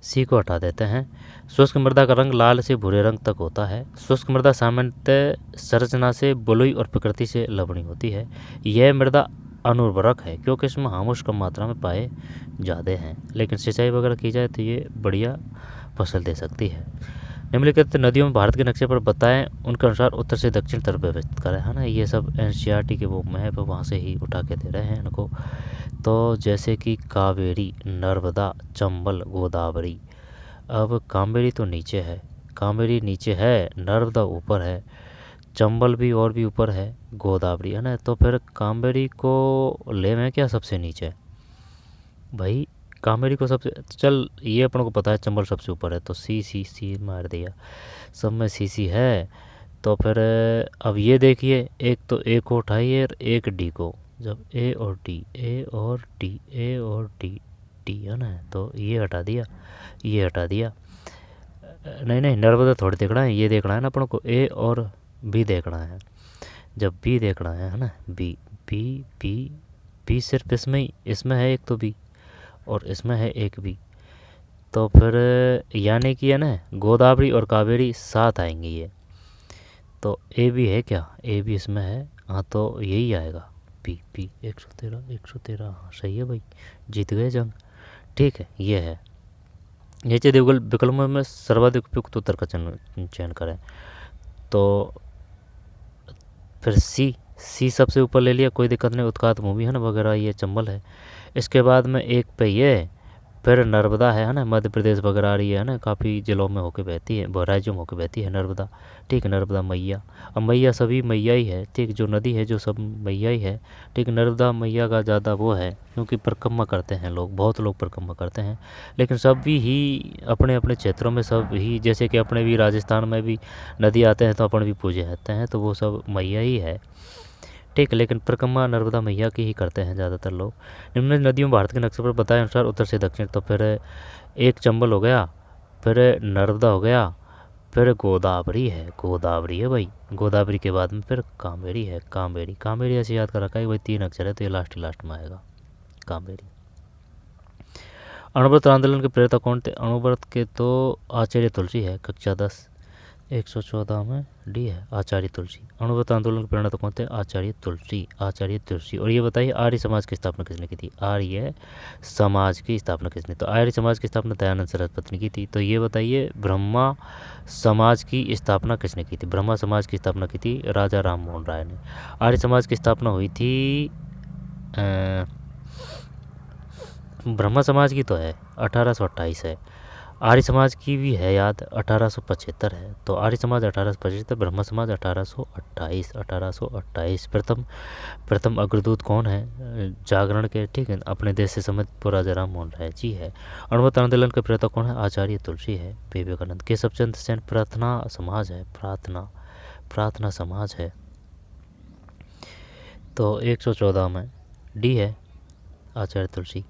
सी को हटा देते हैं। शुष्क मृदा का रंग लाल से भूरे रंग तक होता है। शुष्क मृदा सामान्यतः संरचना से बलुई और प्रकृति से लवणीय होती है। यह मृदा अनुर्वरक है क्योंकि इसमें ह्यूमस कम मात्रा में पाए जाते हैं, लेकिन सिंचाई वगैरह की जाए तो ये बढ़िया फसल दे सकती है। निम्नलिखित नदियों में भारत के नक्शे पर बताएं उनके अनुसार उत्तर से दक्षिण तरफ व्यवस्थित करें, है ना। ये सब एनसीईआरटी के वो मैप है, वहाँ से ही उठा के दे रहे हैं इनको। तो जैसे कि कावेरी, नर्मदा, चंबल, गोदावरी। अब कावेरी तो नीचे है, कावेरी नीचे है, नर्मदा ऊपर है, चंबल भी और भी ऊपर है, गोदावरी, है ना। तो फिर कावेरी को ले में क्या सबसे नीचे भाई, कावेरी को सबसे, चल ये अपन को पता है चंबल सबसे ऊपर है, तो सी सी सी मार दिया, सब में सी सी है। तो फिर अब ये देखिए, एक तो ए को उठाइए और एक डी को, जब ए और डी, ए और डी, ए और डी, डी, है ना। तो ये हटा दिया, ये हटा दिया, नहीं नहीं नर्मदा थोड़ी देखना है, ये देखना है ना अपन को, ए और बी देखना है। जब बी देखना है ना, बी बी बी बी सिर्फ इसमें है एक तो बी, और इसमें है एक बी। तो फिर यानी कि है ना, गोदावरी और कावेरी साथ आएंगी ये। तो ए भी है क्या, ए भी इसमें है, हाँ तो यही आएगा पी पी 113 हाँ सही है भाई, जीत गए जंग। ठीक है, ये है। नीचे विकल्पों में सर्वाधिक उपयुक्त उत्तर का चयन करें। तो फिर सी सबसे ऊपर ले लिया, कोई दिक्कत नहीं, उत्कात मूवी है ना वगैरह, ये चंबल है। इसके बाद में एक पे ये, फिर नर्मदा है ना, मध्य प्रदेश वगैरह आ रही है ना, काफ़ी जिलों में होके बहती है, राज्यों में होके बहती है नर्मदा। ठीक है, नर्मदा मैया, अब मैया सभी मैया ही है, ठीक, जो नदी है जो सब मैया ही है। ठीक, नर्मदा मैया का ज़्यादा वो है, क्योंकि परिक्रमा करते हैं लोग, बहुत लोग परिक्रमा करते हैं, लेकिन सब भी ही अपने अपने क्षेत्रों में सब ही, जैसे कि अपने भी राजस्थान में भी नदी आते हैं तो अपन भी पूजे जाते हैं, तो वो सब मैया ही है। ठीक, लेकिन परिक्रमा नर्मदा मैया की ही करते हैं ज़्यादातर लोग। निम्न नदियों भारत के नक्शे पर बताए अनुसार उत्तर से दक्षिण। तो फिर एक चंबल हो गया, फिर नर्मदा हो गया, फिर गोदावरी है भाई, गोदावरी के बाद में फिर कावेरी है, कावेरी ऐसे याद कर रखा है भाई, 3 अक्षर है तो ये लास्ट में आएगा कावेरी। अणुव्रत आंदोलन के प्रेरक कौन थे? अणुव्रत के तो आचार्य तुलसी है, कक्षा 10 114 में डी है, आचार्य तुलसी। अणुव्रत आंदोलन के प्रेरणा तो कौन थे? आचार्य तुलसी। और ये बताइए आर्य समाज की स्थापना किसने की थी? आर्य समाज की स्थापना किसने? तो आर्य समाज की स्थापना दयानंद सरस्वती ने की थी। तो ये बताइए ब्रह्मा समाज की स्थापना किसने की थी? ब्रह्मा समाज की स्थापना की थी राजा राम मोहन राय ने। आर्य समाज की स्थापना हुई थी ब्रह्मा समाज की तो है 1828 है, आर्य समाज की भी है याद 1875 है। तो आर्य समाज 1875, ब्रह्म समाज 1828। प्रथम अग्रदूत कौन है जागरण के? ठीक है, अपने देश से समर्पित राजा राम मोहन राय जी है। अणुव्रत आंदोलन के प्रेरक कौन है? आचार्य तुलसी है, विवेकानंद। केशव चंद्र सेन प्रार्थना समाज है, प्रार्थना समाज है। तो 114 में डी है, आचार्य तुलसी।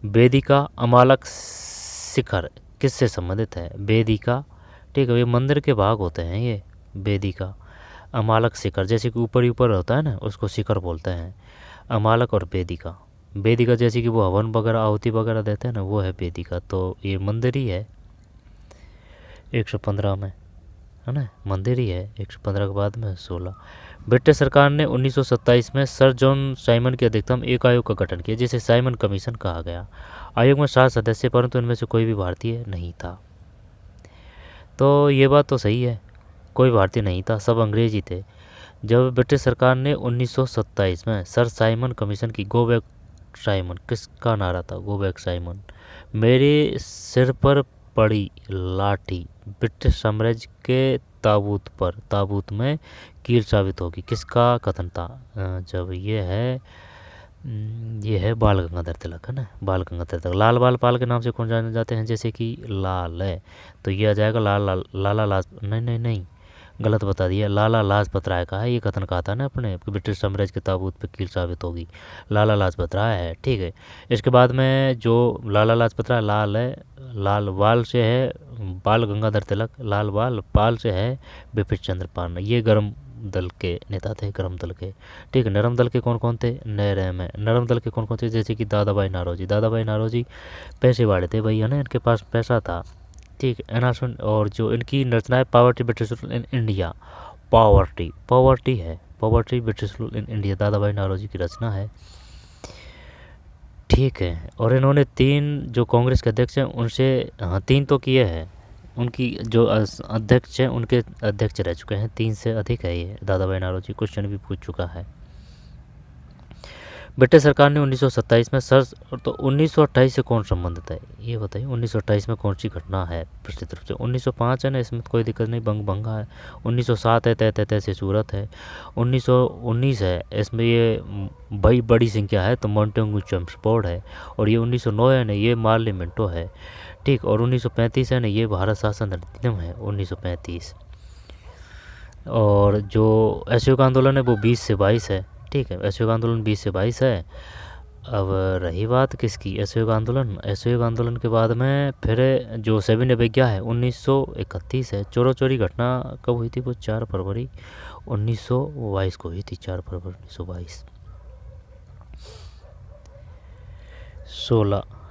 वेदिका अमालक शिखर किससे संबंधित है? वेदिका, ठीक है, ये मंदिर के भाग होते हैं ये, वेदिका अमालक शिखर, जैसे कि ऊपर ऊपर होता है ना उसको शिखर बोलते हैं, अमालक और वेदिका जैसे कि वो हवन वगैरह आहुति वगैरह देते हैं ना, वो है वेदिका। तो ये मंदिर ही है 115 में, है ना, मंदिर ही है 115 के बाद में 16। ब्रिटिश सरकार ने 1927 में सर जॉन साइमन की अध्यक्षता एक आयोग का गठन किया जिसे साइमन कमीशन कहा गया। आयोग में 7 सदस्य, परंतु इनमें से कोई भी भारतीय नहीं था। तो ये बात तो सही है, कोई भारतीय नहीं था, सब अंग्रेज ही थे। जब ब्रिटिश सरकार ने 1927 में सर साइमन कमीशन की, गो बैक साइमन, किसका नारा था? Go back Simon. मेरे सिर पर पड़ी लाठी ब्रिटिश साम्राज्य के ताबूत में कील साबित होगी, किसका कथन था? जब ये है बाल गंगाधर तिलक, है ना, बाल गंगाधर तिलक। लाल बाल पाल के नाम से कौन जाने जाते हैं? जैसे कि लाल है, तो ये आ जाएगा लाला नहीं गलत बता दिया, लाला लाजपत राय का है ये कथन, कहा था ना अपने ब्रिटिश साम्राज्य के ताबूत पे कील साबित होगी, लाला लाजपत राय है। ठीक है, इसके बाद में जो लाला लाजपत राय लाल है, लाल बाल से है बाल गंगाधर तिलक, लाल बाल पाल से है बिपिन चंद्र पाल। ये गर्म दल के नेता थे, गर्म दल के। ठीक है, नरम दल के कौन कौन थे? नरम दल के कौन कौन थे? जैसे कि दादाभाई नारोजी पैसे वाले थे भाई, है ना, इनके पास पैसा था। ठीक है, एनासन, और जो इनकी रचना है poverty British rule in India, poverty British rule in India, Dadabhai Naoroji की रचना है। ठीक है, और इन्होंने 3 जो कांग्रेस के अध्यक्ष हैं उनसे, हाँ 3 तो किए हैं, उनकी जो अध्यक्ष हैं उनके अध्यक्ष रह चुके हैं, 3 से अधिक है ये दादा भाई नौरोजी। क्वेश्चन भी पूछ चुका है। ब्रिटिश सरकार ने 1927 में तो 1928 से कौन संबंधित है ये बताइए। 1928 में कौन सी घटना है प्रसिद्ध रूप से। 1905 है ना, इसमें कोई दिक्कत नहीं, बंग भंगा है। 1907 है, तय तय से सूरत है। 1919 है, इसमें ये बड़ी संख्या है तो मोंटेगू चैम्सफोर्ड है। और ये 1909 है ना, ये मार्ले मिंटो है, ठीक। और 1935 है ना, ये भारत शासन अधिनियम है 1935। और जो असहयोग आंदोलन है वो 20 से 22 है, ठीक है। असहयोग आंदोलन 20 से 22 है। अब रही बात किसकी, असहयोग आंदोलन। असहयोग आंदोलन के बाद में फिर जो सविनय अवज्ञा है 1931 है। चोरी चोरी घटना कब हुई थी वो 4 फरवरी 1922 को हुई थी, 4 फरवरी 1922।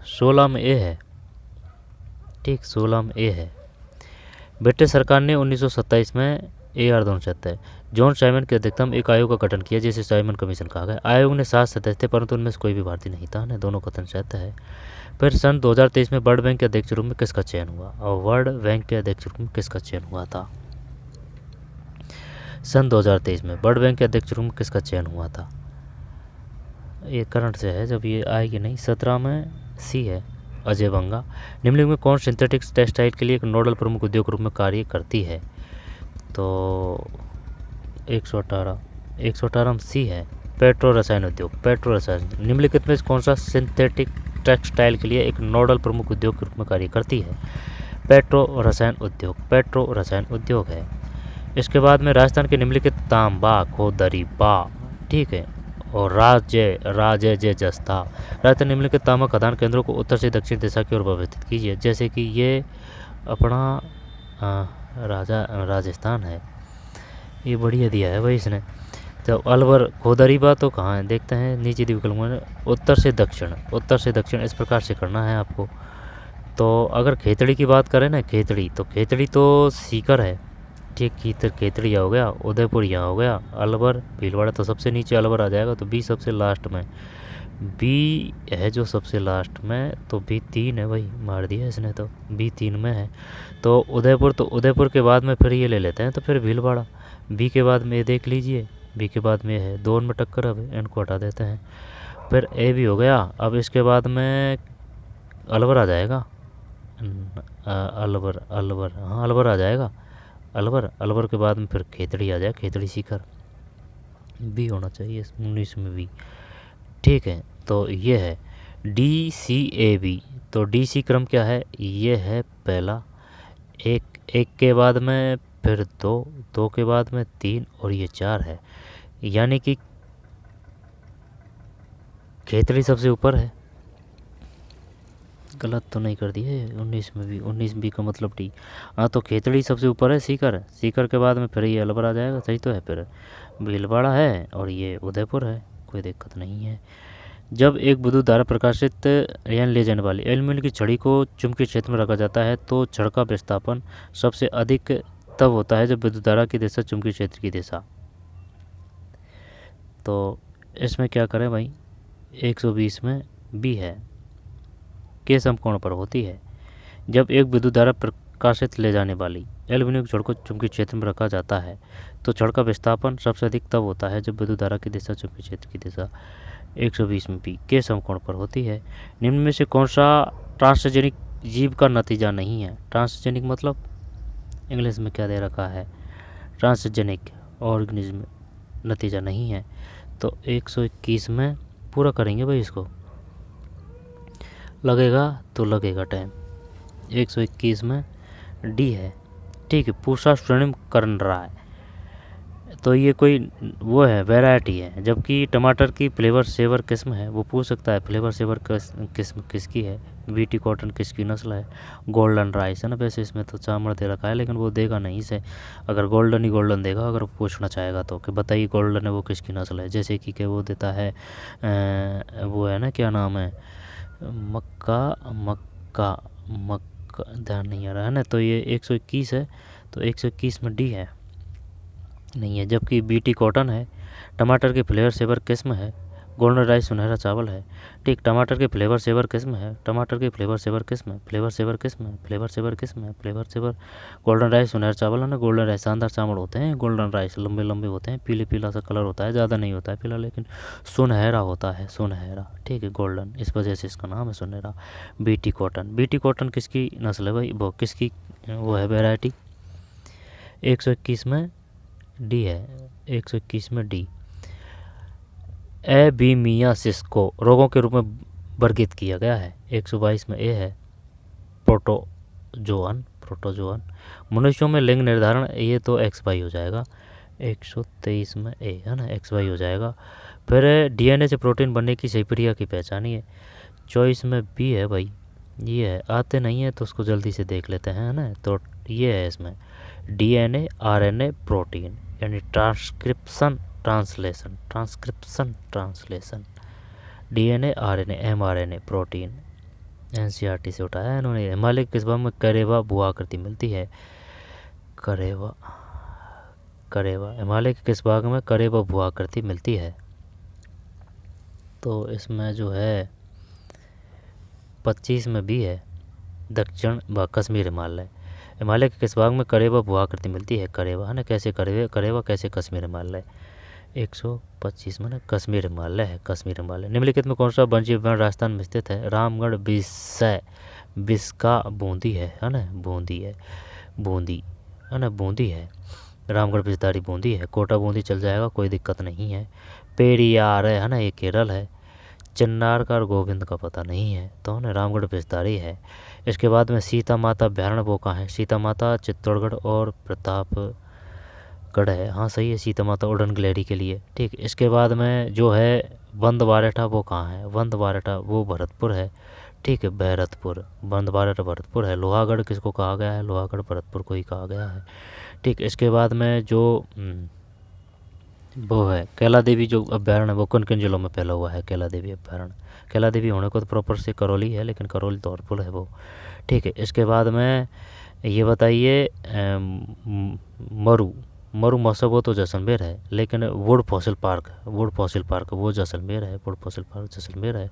16 में ए है, ठीक, 16 में ए है। ब्रिटिश सरकार ने 1927 में AR 270 जॉन साइमन की अध्यक्षता में एक आयोग का गठन किया जिसे साइमन कमीशन कहा गया। आयोग ने 7 सदस्य थे परंतु उनमें से कोई भी भारतीय नहीं था, दोनों कथन सत्य है। फिर सन 2023 में वर्ल्ड बैंक के अध्यक्ष रूप में किसका चयन हुआ, और वर्ल्ड बैंक के अध्यक्ष रूप में किसका चयन हुआ था। सन 2023 में वर्ल्ड बैंक के अध्यक्ष रूप में किसका चयन हुआ था। ये करंट से है, जब ये आएगी नहीं। 17 में सी है, अजय बंगा। निम्नलिखित में कौन सिंथेटिक टेक्सटाइल के लिए एक नोडल प्रमुख उद्योग रूप में कार्य करती है। तो 118 में सी है, पेट्रो रसायन उद्योग। पेट्रो रसायन निम्नलिखित में कौन सा सिंथेटिक टेक्सटाइल के लिए एक नोडल प्रमुख उद्योग के रूप में कार्य करती है। पेट्रो रसायन उद्योग, पेट्रो रसायन उद्योग है। इसके बाद में राजस्थान के निम्नलिखित तांबा खोदरी बा, ठीक है। और राजे जस्ता। राजस्थान निम्नलिखित तांबा खदान केंद्रों को उत्तर से दक्षिण दिशा की ओर व्यवस्थित कीजिए। जैसे कि ये अपना राजस्थान है, ये बढ़िया दिया है भाई इसने। तो अलवर खोदरी बा तो कहाँ है, देखते हैं नीचे दी विकल्प में। उत्तर से दक्षिण इस प्रकार से करना है आपको। तो अगर खेतड़ी की बात करें ना, खेतड़ी तो सीकर है, ठीक। खेतड़ी हो गया, उदयपुर यहाँ हो गया, अलवर भीलवाड़ा तो सबसे नीचे अलवर आ जाएगा। तो बी सबसे लास्ट में, बी है जो सबसे लास्ट में, तो बी 3 है भाई, मार दिया इसने, तो बी 3 में है। तो उदयपुर के बाद में फिर ये ले लेते हैं, तो फिर भीलवाड़ा। बी के बाद में देख लीजिए, बी के बाद में है, दोनों में टक्कर, अब इनको हटा देते हैं। फिर ए भी हो गया। अब इसके बाद में अलवर आ जाएगा, अलवर हाँ अलवर आ जाएगा। अलवर के बाद में फिर खेतड़ी आ जाए, खेतड़ी सीकर, बी होना चाहिए 19 में बी, ठीक है। तो ये है DCAB। तो DC क्रम क्या है, ये है पहला, एक के बाद में फिर 2 के बाद में 3 और ये 4 है। यानी कि खेतड़ी सबसे ऊपर है, गलत तो नहीं कर दिए 19 में भी, 19 बी का मतलब डी। हाँ तो खेतड़ी सबसे ऊपर है, सीकर के बाद में फिर ये अलवर आ जाएगा, सही तो है। फिर भीलवाड़ा है और ये उदयपुर है, कोई दिक्कत नहीं है। जब एक विद्युत धारा प्रकाशित यानी ले जाने वाली एल्यूमिनियम की छड़ी को चुंबकीय क्षेत्र में रखा जाता है तो छड़ का विस्थापन सबसे अधिक तब होता है जब विद्युत धारा की दिशा चुंबकीय क्षेत्र की दिशा। तो इसमें क्या करें भाई, 120 में बी है, के समकोण पर होती है। जब एक विद्युत धारा प्रकाशित ले जाने वाली एल्यूमिनियम छड़ को चुंबकीय क्षेत्र में रखा जाता है तो छड़ का विस्थापन सबसे अधिक तब होता है जब विद्युत धारा की दिशा चुंबकीय क्षेत्र की दिशा 120 में बी के समकोण पर होती है। निम्न में से कौन सा ट्रांसजेनिक जीव का नतीजा नहीं है। ट्रांसजेनिक मतलब इंग्लिश में क्या दे रखा है, ट्रांसजेनिक ऑर्गेनिज्म नतीजा नहीं है। तो 121 में पूरा करेंगे भाई, इसको लगेगा तो लगेगा टाइम। 121 में डी है, ठीक है। पूसा स्वर्णिम कर्ण रहा है, तो ये कोई वो है, वैरायटी है। जबकि टमाटर की फ्लेवर सेवर किस्म है, वो पूछ सकता है फ्लेवर सेवर किस्म किसकी है, बीटी कॉटन किसकी नस्ल है। गोल्डन राइस है ना, वैसे इसमें तो चावल दे रखा है लेकिन वो देगा नहीं इसे, अगर गोल्डन ही गोल्डन देगा अगर पूछना चाहेगा तो, कि बताइए गोल्डन है वो किसकी नस्ल है। जैसे कि वो देता है वो है ना, क्या नाम है, मक्का ध्यान नहीं आ रहा है ना। तो ये 121 है, तो 121 में डी है, नहीं है। जबकि बीटी कॉटन है, टमाटर की फ्लेवर सेवर किस्म है, गोल्डन राइस सुनहरा चावल है। ठीक, टमाटर की फ्लेवर सेवर किस्म है, टमाटर की फ्लेवर सेवर किस्म है, फ्लेवर सेवर किस्म है, फ्लेवर सेवर किस्म है, फ्लेवर सेवर। गोल्डन राइस सुनहरा चावल है ना, गोल्डन राइस शानदार चावल होते हैं। गोल्डन राइस लंबे लंबे होते हैं, पीले पीला सा कलर होता है, ज़्यादा नहीं होता है पीला, लेकिन सुनहरा होता है, सुनहरा। ठीक है, गोल्डन, इस वजह से इसका नाम है सुनहरा। बीटी कॉटन, बीटी कॉटन किसकी नस्ल है भाई, वो किसकी वो है वैरायटी? 121 में डी है, 121 में डी। एबीमियासिस को रोगों के रूप में वर्गीकृत किया गया है। 122 में ए है प्रोटोजोअन, प्रोटोजोअन। मनुष्यों में लिंग निर्धारण, ये तो एक्स वाई हो जाएगा। 123 में ए है ना, एक्स वाई हो जाएगा। फिर डीएनए से प्रोटीन बनने की सही प्रक्रिया की पहचानी है। 24 में बी है भाई, ये है, आते नहीं है तो उसको जल्दी से देख लेते हैं, है ना। तो ये है इसमें डीएनए आरएनए प्रोटीन, यानी transcription translation, transcription translation, DNA RNA mRNA protein. NCERT से उठाया है इन्होंने। हिमालय के किस्म में करेवा भू आकृति मिलती है। करेवा, करेवा, हिमालय के किस भाग में करेवा भू आकृति मिलती है? तो इसमें जो है 25 में भी है दक्षिण व कश्मीर हिमालय। हिमालय के किस भाग में करेवा भू आकृति मिलती है? करेवा है ना, कैसे करेवा कैसे कश्मीर हिमालय। 125 में ना कश्मीर हिमालय है, कश्मीर हिमालय। निम्नलिखित में कौन सा वन्यजीव वर्ण राजस्थान में स्थित है? रामगढ़, बिस्सै, बिस्का, बूंदी है ना, बूंदी है, बूंदी है ना, बूंदी है। रामगढ़ बिस्तारी बूंदी है। कोटा बूंदी चल जाएगा, कोई दिक्कत नहीं है। पेरियार है ना, ये केरल है। चिन्नार का और गोविंद का पता नहीं है, तो ना रामगढ़ बिस्तारी है। इसके बाद में सीता माता अभ्यारण्य वो कहाँ है? सीता माता चित्तौड़गढ़ और प्रतापगढ़ है। हाँ सही है, सीता माता उड़न गिलहरी के लिए। ठीक, इसके बाद में जो है बंद बारेठा वो कहाँ है? बंद बारेठा वो भरतपुर है। ठीक है, भरतपुर, बंद बारेठा भरतपुर है। लोहागढ़ किसको कहा गया है? लोहागढ़ भरतपुर को ही कहा गया है। ठीक, इसके बाद में जो वो है कैला देवी जो अभ्यारण्य, वो किन किन जिलों में फैला हुआ है? कैला देवी अभ्यारण्य, कैला देवी होने को तो प्रॉपर से करौली है, लेकिन करौली धौलपुर है वो। ठीक है, इसके बाद में ये बताइए मरु, मरु महोत्सव वो तो जैसलमेर है, लेकिन would fossil park, would fossil park वो जैसलमेर है, वुड फॉसिल पार्क जैसलमेर है।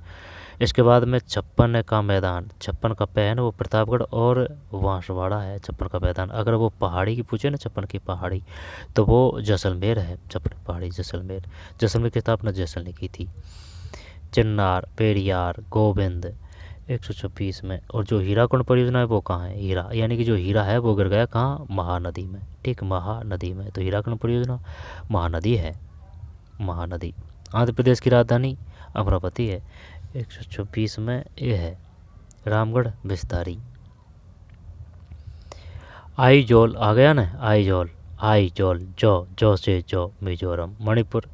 इसके बाद में 56 का मैदान, 56 का पै है ना, वो प्रतापगढ़ और बांसवाड़ा है। 56 का मैदान, अगर वो पहाड़ी की पूछे ना, 56 की पहाड़ी, तो वो जैसलमेर है। 56 पहाड़ी जैसलमेर, जैसलमेर की स्थापना जैसल ने की थी। चिन्नार, पेरियार, गोविंद 126 में। और जो हीराकुंड परियोजना है वो कहाँ है? हीरा, यानी कि जो हीरा है वो गिर गया कहाँ? महानदी में। ठीक, महानदी में। तो हीराकुंड परियोजना महानदी है, महानदी। आंध्र प्रदेश की राजधानी अमरावती है। 126 में ये है रामगढ़ बिस्तारी। आइजोल आ गया ना, आइजोल, आइजोल, जो से जो, मिजोरम। मणिपुर,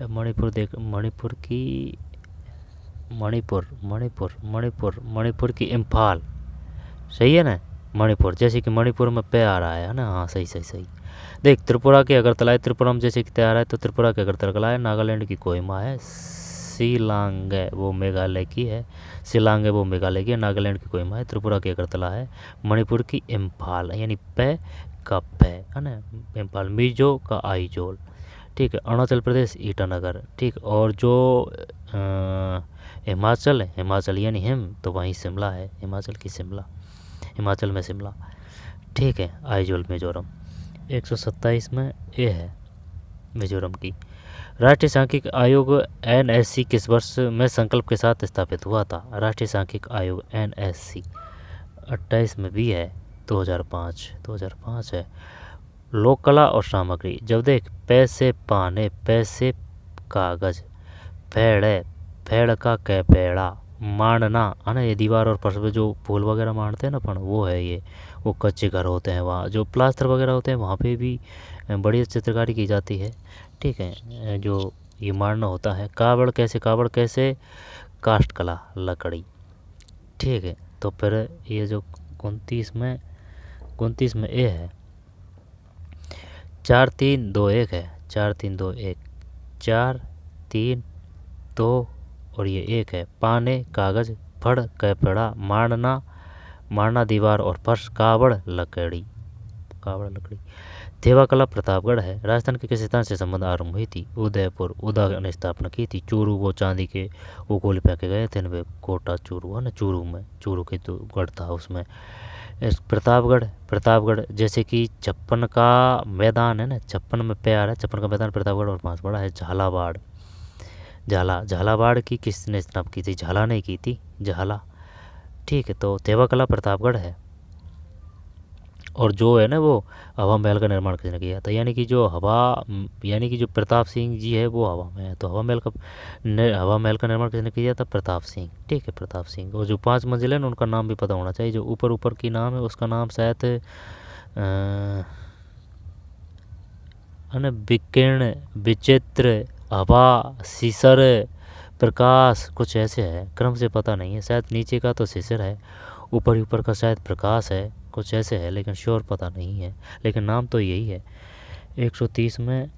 मणिपुर देख, मणिपुर की, मणिपुर, मणिपुर, मणिपुर, मणिपुर की इम्फाल, सही है ना, मणिपुर, जैसे कि मणिपुर में पे आ रहा है ना। हाँ सही सही सही। देख, त्रिपुरा की अगरतला है, त्रिपुरा में जैसे कि तैयार है, तो त्रिपुरा की अगरतला है। नागालैंड की कोहिमा है। शिलांग है वो मेघालय की है, शिलांग है वो मेघालय की है। नागालैंड की कोहिमा है, त्रिपुरा की अगरतला है। मणिपुर की इम्फाल, यानी पे का पे है ना, इम्फाल। मिजो का आइजोल। ठीक है, अरुणाचल प्रदेश ईटानगर। ठीक, और जो हिमाचल है, हिमाचल यानी हिम, तो वहीं शिमला है, हिमाचल की शिमला, हिमाचल में शिमला। ठीक है, आइजोल मिजोरम। 127 में ये है मिजोरम की। राष्ट्रीय सांख्यिकी आयोग एनएससी किस वर्ष में संकल्प के साथ स्थापित हुआ था? राष्ट्रीय सांख्यिकी आयोग एनएससी 28 में भी है, 2005, 2005 है। लोक कला और सामग्री, जब देख पैसे पाने, पैसे कागज, फेड़े, फेड़ का कैपेड़ा, मांडना है ना, ये दीवार और फर्श पे जो फूल वगैरह मांडते हैं ना अपन, वो है ये। वो कच्चे घर होते हैं, वहाँ जो प्लास्टर वगैरह होते हैं वहाँ पे भी बढ़िया चित्रकारी की जाती है। ठीक है, जो ये मांडना होता है। कावड़ कैसे, कावड़ कैसे? काष्ठ कला, लकड़ी। ठीक है, तो फिर ये जो 29 में ए है, 4 3 2 1 है, 4 3 2 1, 4 3 2 और ये 1 है। पाने, कागज, फड़, कैपेड़ा, मांडना, मांडना दीवार और फर्श, कावड़ लकड़ी, कावड़ लकड़ी। थेवा कला प्रतापगढ़ है। राजस्थान के किस स्थान से संबंध आरंभ हुई थी? उदयपुर। उदा ने स्थापना की थी। चूरू वो चांदी के वो गोले फेंके गए थे वे कोटा चूरू है ना, चूरू में, चूरू के तो गढ़ था उसमें। प्रतापगढ़, प्रतापगढ़ जैसे कि छप्पन का मैदान है ना, छप्पन में प्यार है, छप्पन का मैदान प्रतापगढ़ और बांसवाड़ा है। झालावाड़, झालावाड़ की किसने स्थापना की थी? झाला ने की थी, झाला। ठीक है, तो थेवा कला प्रतापगढ़ है। और जो है ना वो हवा महल का निर्माण किसने किया था? यानी कि जो प्रताप सिंह जी है वो हवा में है, तो हवा महल का निर्माण किसने किया था? प्रताप सिंह। ठीक है, प्रताप सिंह। और जो 5 मंजिल है ना उनका नाम भी पता होना चाहिए। जो ऊपर की नाम है उसका नाम शायद है ना विकीर्ण, विचित्र, हवा, सीसर, प्रकाश, कुछ ऐसे है, क्रम से पता नहीं है। शायद नीचे का तो सीसर है, ऊपर का शायद प्रकाश है, कुछ ऐसे है, लेकिन श्योर पता नहीं है, लेकिन नाम तो यही है। 130 में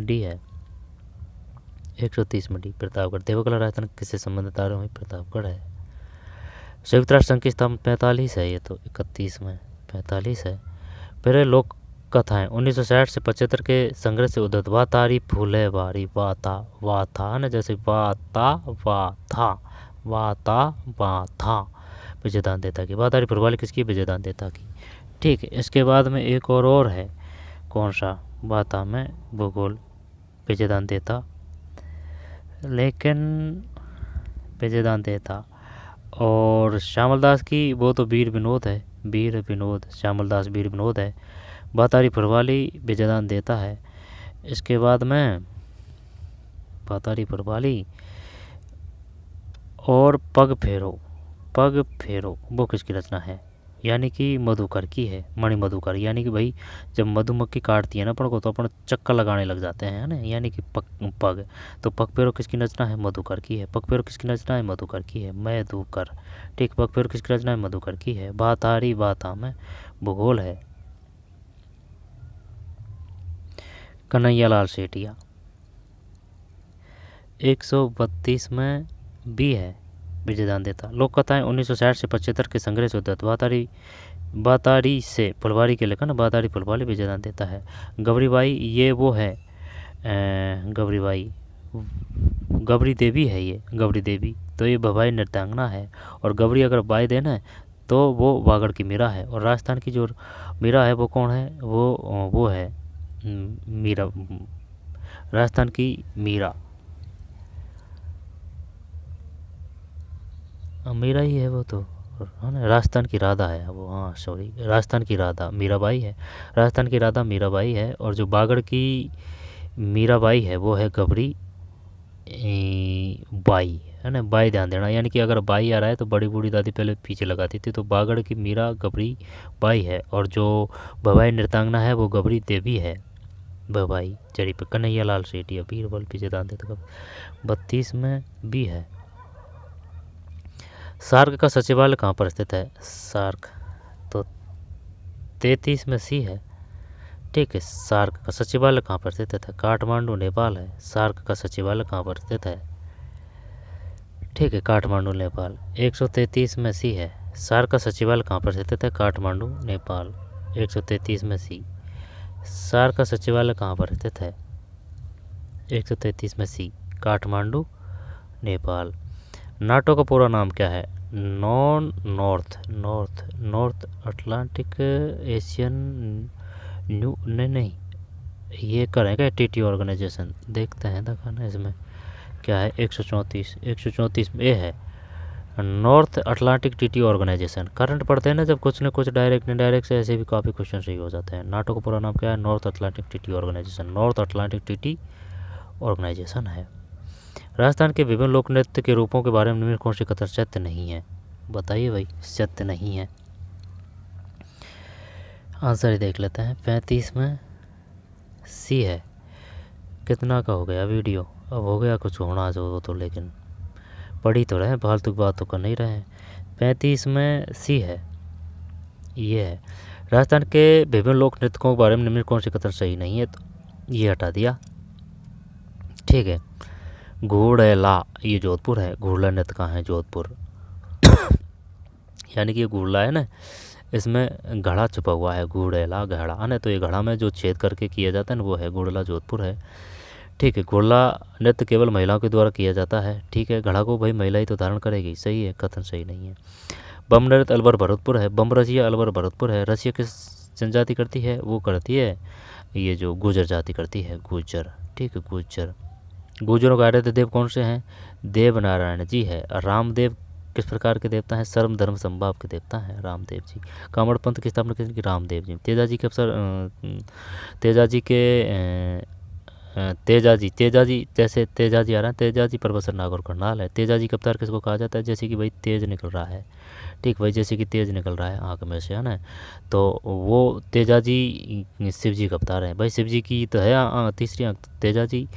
डी है, 130 में डी प्रतापगढ़। देवकला राजस्थान किससे संबंधित आ रहे हैं? प्रतापगढ़ है। संयुक्त राष्ट्र संघ की स्थापना 45 है, ये तो 31 में 45 है। फिर लोक कथाएं 1960 से 75 के संग्रह से उद्धत। वातारी फूले बारी, वाता है ना, जैसे वाता विजयदान देता की। वातारी फुलवाली किसकी? विजयदान देता की। ठीक है, इसके बाद में एक और है, कौन सा? वाता में भूगोल, विजयदान देता, लेकिन विजयदान देता। और श्यामल दास की वो तो वीर विनोद है, वीर विनोद, श्यामल दास वीर विनोद है। वातारी फुलवाली विजयदान देता है। इसके बाद में वातारी फुलवाली और पग फेरो वो किसकी रचना है? यानी कि मधुकर की है, मणि मधुकर। यानी कि भाई जब मधुमक्खी काटती है ना अपन को तो अपन चक्कर लगाने लग जाते हैं, है ना, यानी कि पग। तो पग फेरो किसकी रचना है? मधुकर की है। पग फेरो किसकी रचना है? मधुकर की है, मधुकर। ठीक, पग फेरो किसकी रचना है? मधुकर की है। वातारी वाता में भूगोल है। कन्हैयालाल सेठिया 132 में बी है, विजयदान देता। लोक कथाएं 1960 से 75 के संग्रह से उद्धत। वातारी से फुलवारी के लेखन, वातारी फुलवारी विजयदान देता है। गौरीबाई, ये वो है गौरीबाई, गौरी देवी है ये, गौरी देवी, तो ये भवाई नृत्यांगना है। और गौरी अगर बाई देना तो वो वागड़ की मीरा है। और राजस्थान की जो मीरा है वो कौन है? वो है मीरा, राजस्थान की मीरा, मीरा ही है वो तो, है ना। राजस्थान की राधा है वो, हाँ सॉरी, राजस्थान की राधा मीराबाई है, राजस्थान की राधा मीराबाई है। और जो बागड़ की मीराबाई है वो है गबरी बाई, है ना, बाई ध्यान देना। यानी कि अगर बाई आ रहा है तो बड़ी बूढ़ी दादी पहले पीछे लगाती थी, तो बागड़ की मीरा गबरी बाई है। और जो भवाई नृत्यांगना है वो गबरी देवी है, भवाई जड़ी पे। कन्हैयालाल सेठिया बीरबल विजयदान देता। 32 में बी है। सार्क का सचिवालय कहाँ पर स्थित है? सार्क तो 33 में सी है। ठीक है, सार्क का सचिवालय कहाँ पर स्थित है? काठमांडू, नेपाल है। सार्क का सचिवालय कहाँ पर स्थित है? ठीक है, काठमांडू, नेपाल। 133 में सी है। सार्क का सचिवालय कहाँ पर स्थित है? काठमांडू, नेपाल। 133 में सी। सार्क का सचिवालय कहाँ पर स्थित है? 133 में सी, काठमांडू, नेपाल। नाटो का पूरा नाम क्या है? नॉर्थ अटलांटिक एशियन नहीं, ये करेंगे टीटी ऑर्गेनाइजेशन। देखते हैं दिखाना इसमें क्या है। 134 में ए है, नॉर्थ अटलांटिक टीटी ऑर्गेनाइजेशन। करंट पढ़ते हैं ना जब कुछ न कुछ डायरेक्ट इनडायरेक्ट से ऐसे भी काफ़ी क्वेश्चन सही हो जाते हैं। नाटो का पूरा नाम क्या है? नॉर्थ अटलांटिक टीटी ऑर्गेनाइजेशन, नॉर्थ अटलांटिक टीटी ऑर्गेनाइजेशन है। राजस्थान के विभिन्न लोक नृत्य के रूपों के बारे में निम्न कौन सी कथन सत्य नहीं है? बताइए भाई, सत्य नहीं है। आंसर ही देख लेते हैं। 35 में सी है। कितना का हो गया वीडियो? अब हो गया कुछ होना जो तो, लेकिन पढ़ी तो रहे, फालतू बात तो कर नहीं रहे हैं। 35 में सी है, ये है। राजस्थान के विभिन्न लोक नृत्यों के बारे में निम्न कौन सी कथन सही नहीं है? तो ये हटा दिया। ठीक है, घोड़ला, ये जोधपुर है। घोड़ला नृत्य कहाँ है? जोधपुर। यानी कि ये घोड़ला है ना, इसमें घड़ा छुपा हुआ है, घुड़ेला घड़ा है ना। तो ये घड़ा में जो छेद करके किया जाता है ना वो है घुड़ला, जोधपुर है। ठीक है, घुड़ला नृत्य केवल महिलाओं के द्वारा किया जाता है। ठीक है, घड़ा को भाई महिला ही तो धारण करेगी, सही है, कथन सही नहीं है। बम नृत्य अलवर भरतपुर है, बम रसिया अलवर भरतपुर है। रसिया किस जनजाति करती है? वो करती है ये जो गुजर जाति करती है, गुजर। ठीक है, गुजर। गुजरों का आराध्य देव कौन से हैं? देव नारायण जी है। रामदेव किस प्रकार के देवता हैं? सर्व धर्म संभाव के देवता हैं रामदेव जी। कामड़ पंथ की स्थापना किसने की? रामदेव जी। तेजाजी के अवसर तेजाजी के तेजाजी जैसे तेजाजी आ रहा है, तेजाजी प्रबसर नागौर करनाल है। तेजाजी का अवतार किसको कहा जाता है? जैसे कि भाई तेज निकल रहा है, ठीक भाई, जैसे कि तेज निकल रहा है आँख में से, है ना। तो वो तेजाजी शिव जी का अवतार है भाई। शिव जी की तो है तीसरी आँख। तेजाजी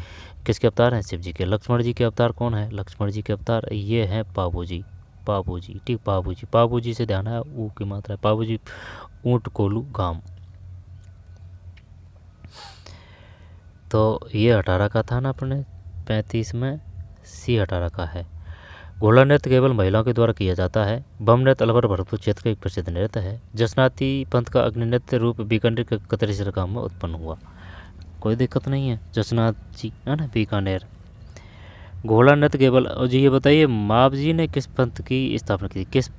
किसके अवतार हैं? शिव जी के। लक्ष्मण जी के अवतार कौन है? लक्ष्मण जी के अवतार ये हैं पाबू जी, पाबू जी। ठीक, पाबू जी। पाबू जी से ध्यान है ऊ की मात्रा है। पाबू जी ऊँट कोलू गाम। तो ये 18 का था ना अपने, 35 में सी 18 का है। घोड़ा नृत्य केवल महिलाओं के द्वारा किया जाता है। बम नृत्य अलवर भरतपुर क्षेत्र का एक प्रसिद्ध नृत्य है। जसनाती पंथ का अग्नि नृत्य रूप बीकानेर के कतरेसर गांव में उत्पन्न हुआ। कोई दिक्कत नहीं है, जसनाथ जी है ना, बीकानेर। घोड़ा नृत्य केवल, और जी ये बताइए माव जी ने किस पंथ की स्थापना की थी? किस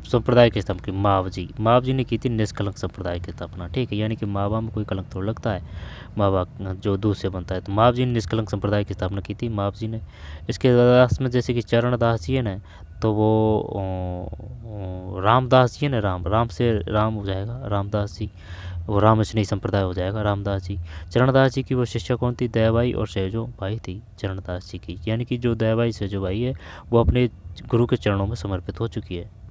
संप्रदाय की स्थापना की? माव जी। माव जी ने की थी निष्कलंक संप्रदाय की स्थापना। ठीक है, यानी कि मावा में कोई कलंक थोड़ा लगता है, मावा जो दूध से बनता है। तो माव जी ने निष्कलंक संप्रदाय की स्थापना की थी, माव जी ने। इसके दास में जैसे कि चरण दास जी है ना, तो वो रामदास जी है ना, राम से राम हो जाएगा, रामदास जी, वो राम स्नेही संप्रदाय हो जाएगा, रामदास जी। चरणदास जी की वो शिष्या कौन थी? दयाबाई और सहजो बाई थी चरणदास जी की। यानी कि जो दयाबाई सहजो बाई है वो अपने गुरु के चरणों में समर्पित हो चुकी है।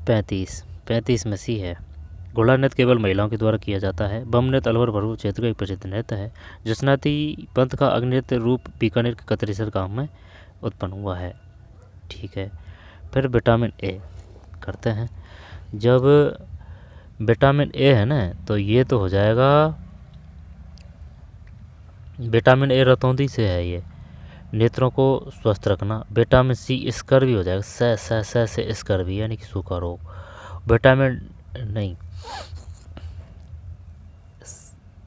35 में सी है। घोड़ा नृत्य केवल महिलाओं के द्वारा किया जाता है। बम नृत्य अलवर भरतपुर क्षेत्र का एक प्रसिद्ध नृत्य है। जसनाती पंथ का अग्नि नृत्य रूप बीकानेर के कतरेसर गांव में उत्पन्न हुआ है। ठीक है, फिर विटामिन ए करते हैं। जब विटामिन ए है ना, तो ये तो हो जाएगा विटामिन ए रतौंधी से है, ये नेत्रों को स्वस्थ रखना। विटामिन सी स्कर्वी हो जाएगा, से स्कर्वी यानी कि सूखा रोग। विटामिन नहीं,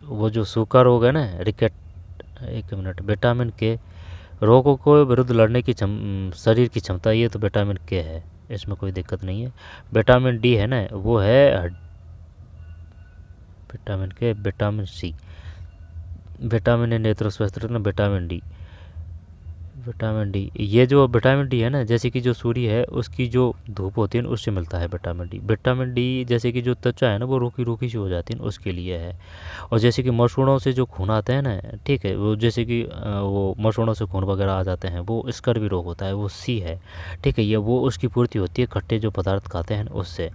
वो जो सूखा रोग है ना, रिकेट, एक मिनट, विटामिन के रोगों को विरुद्ध लड़ने की शरीर की क्षमता, ये तो विटामिन के है, इसमें कोई दिक्कत नहीं है। विटामिन डी है ना, वो है विटामिन के। विटामिन सी, विटामिन ए नेत्र स्वस्थ रखना। विटामिन डी, विटामिन डी, ये जो विटामिन डी है ना, जैसे कि जो सूर्य है उसकी जो धूप होती है ना उससे मिलता है विटामिन डी। विटामिन डी जैसे कि जो त्वचा है ना वो रूखी रूखी सी हो जाती है ना, उसके लिए है। और जैसे कि मसूड़ों से जो खून आता है ना, ठीक है, वो जैसे कि वो मसूड़ों से खून वगैरह आ जाते हैं, वो स्कर्वी रोग होता है, वो सी है। ठीक है, ये वो उसकी पूर्ति होती है खट्टे जो पदार्थ खाते हैं उससे।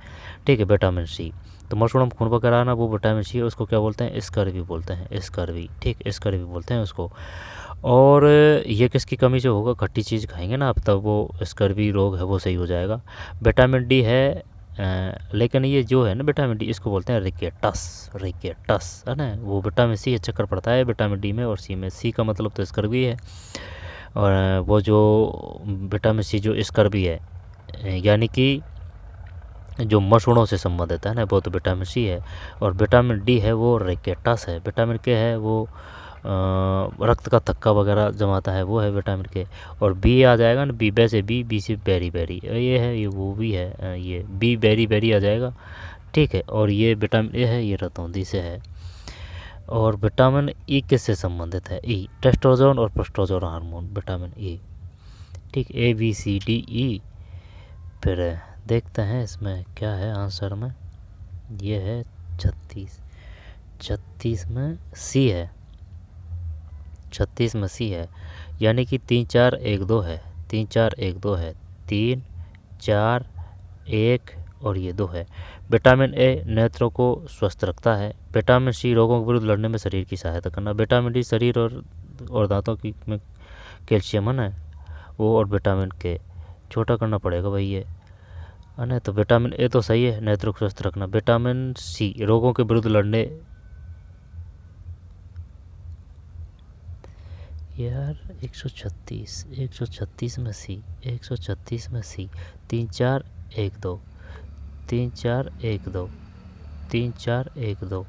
ठीक है, विटामिन सी। तो मसूड़ों में खून वगैरह आना वो विटामिन सी है, उसको क्या बोलते हैं? स्कर्वी बोलते हैं, स्कर्वी। ठीक, स्कर्वी बोलते हैं उसको। और ये किसकी कमी से होगा? खट्टी चीज़ खाएंगे ना आप, तब वो स्कर्वी रोग है वो सही हो जाएगा। विटामिन डी है लेकिन ये जो है ना विटामिन डी, इसको बोलते हैं रिकेटस, रिकेटस है ना। वो विटामिन सी चक्कर पड़ता है विटामिन डी में और सी में। सी का मतलब तो स्कर्वी है, और वो जो विटामिन सी जो स्कर्वी है यानी कि जो मसूड़ों से संबंधित है ना, वो तो विटामिन सी है। और विटामिन डी है वो रिकेटस है। विटामिन के है वो रक्त का थक्का वगैरह जमाता है, वो है विटामिन के। और बी आ जाएगा ना, बी वैसे बी से बेरी बेरी, ये है, ये वो भी है, ये बी बेरी बेरी आ जाएगा। ठीक है, और ये विटामिन ए है, ये रतौंधी से है। और विटामिन ई किससे संबंधित है? ई, टेस्टोस्टेरोन और प्रोस्टोजोन हार्मोन, विटामिन ई। ठीक, A B C D E. फिर देखते हैं इसमें क्या है आंसर में, ये है 36 में सी है, 36 में सी है। यानी कि 3 4 1 2 है, 3 4 1 2 है, 3 4 1 और ये 2 है। विटामिन ए नेत्रों को स्वस्थ रखता है। विटामिन सी रोगों के विरुद्ध लड़ने में शरीर की सहायता करना। विटामिन डी शरीर और दांतों की में कैल्शियम है ना वो, और विटामिन के छोटा करना पड़ेगा भाई ये, है ना। तो विटामिन ए तो सही है, नेत्रों को स्वस्थ रखना। विटामिन सी रोगों के विरुद्ध लड़ने, यार 136 में सी, 136 में सी, 3 4 1 2, 3 4 1 2, 3 4 1 2,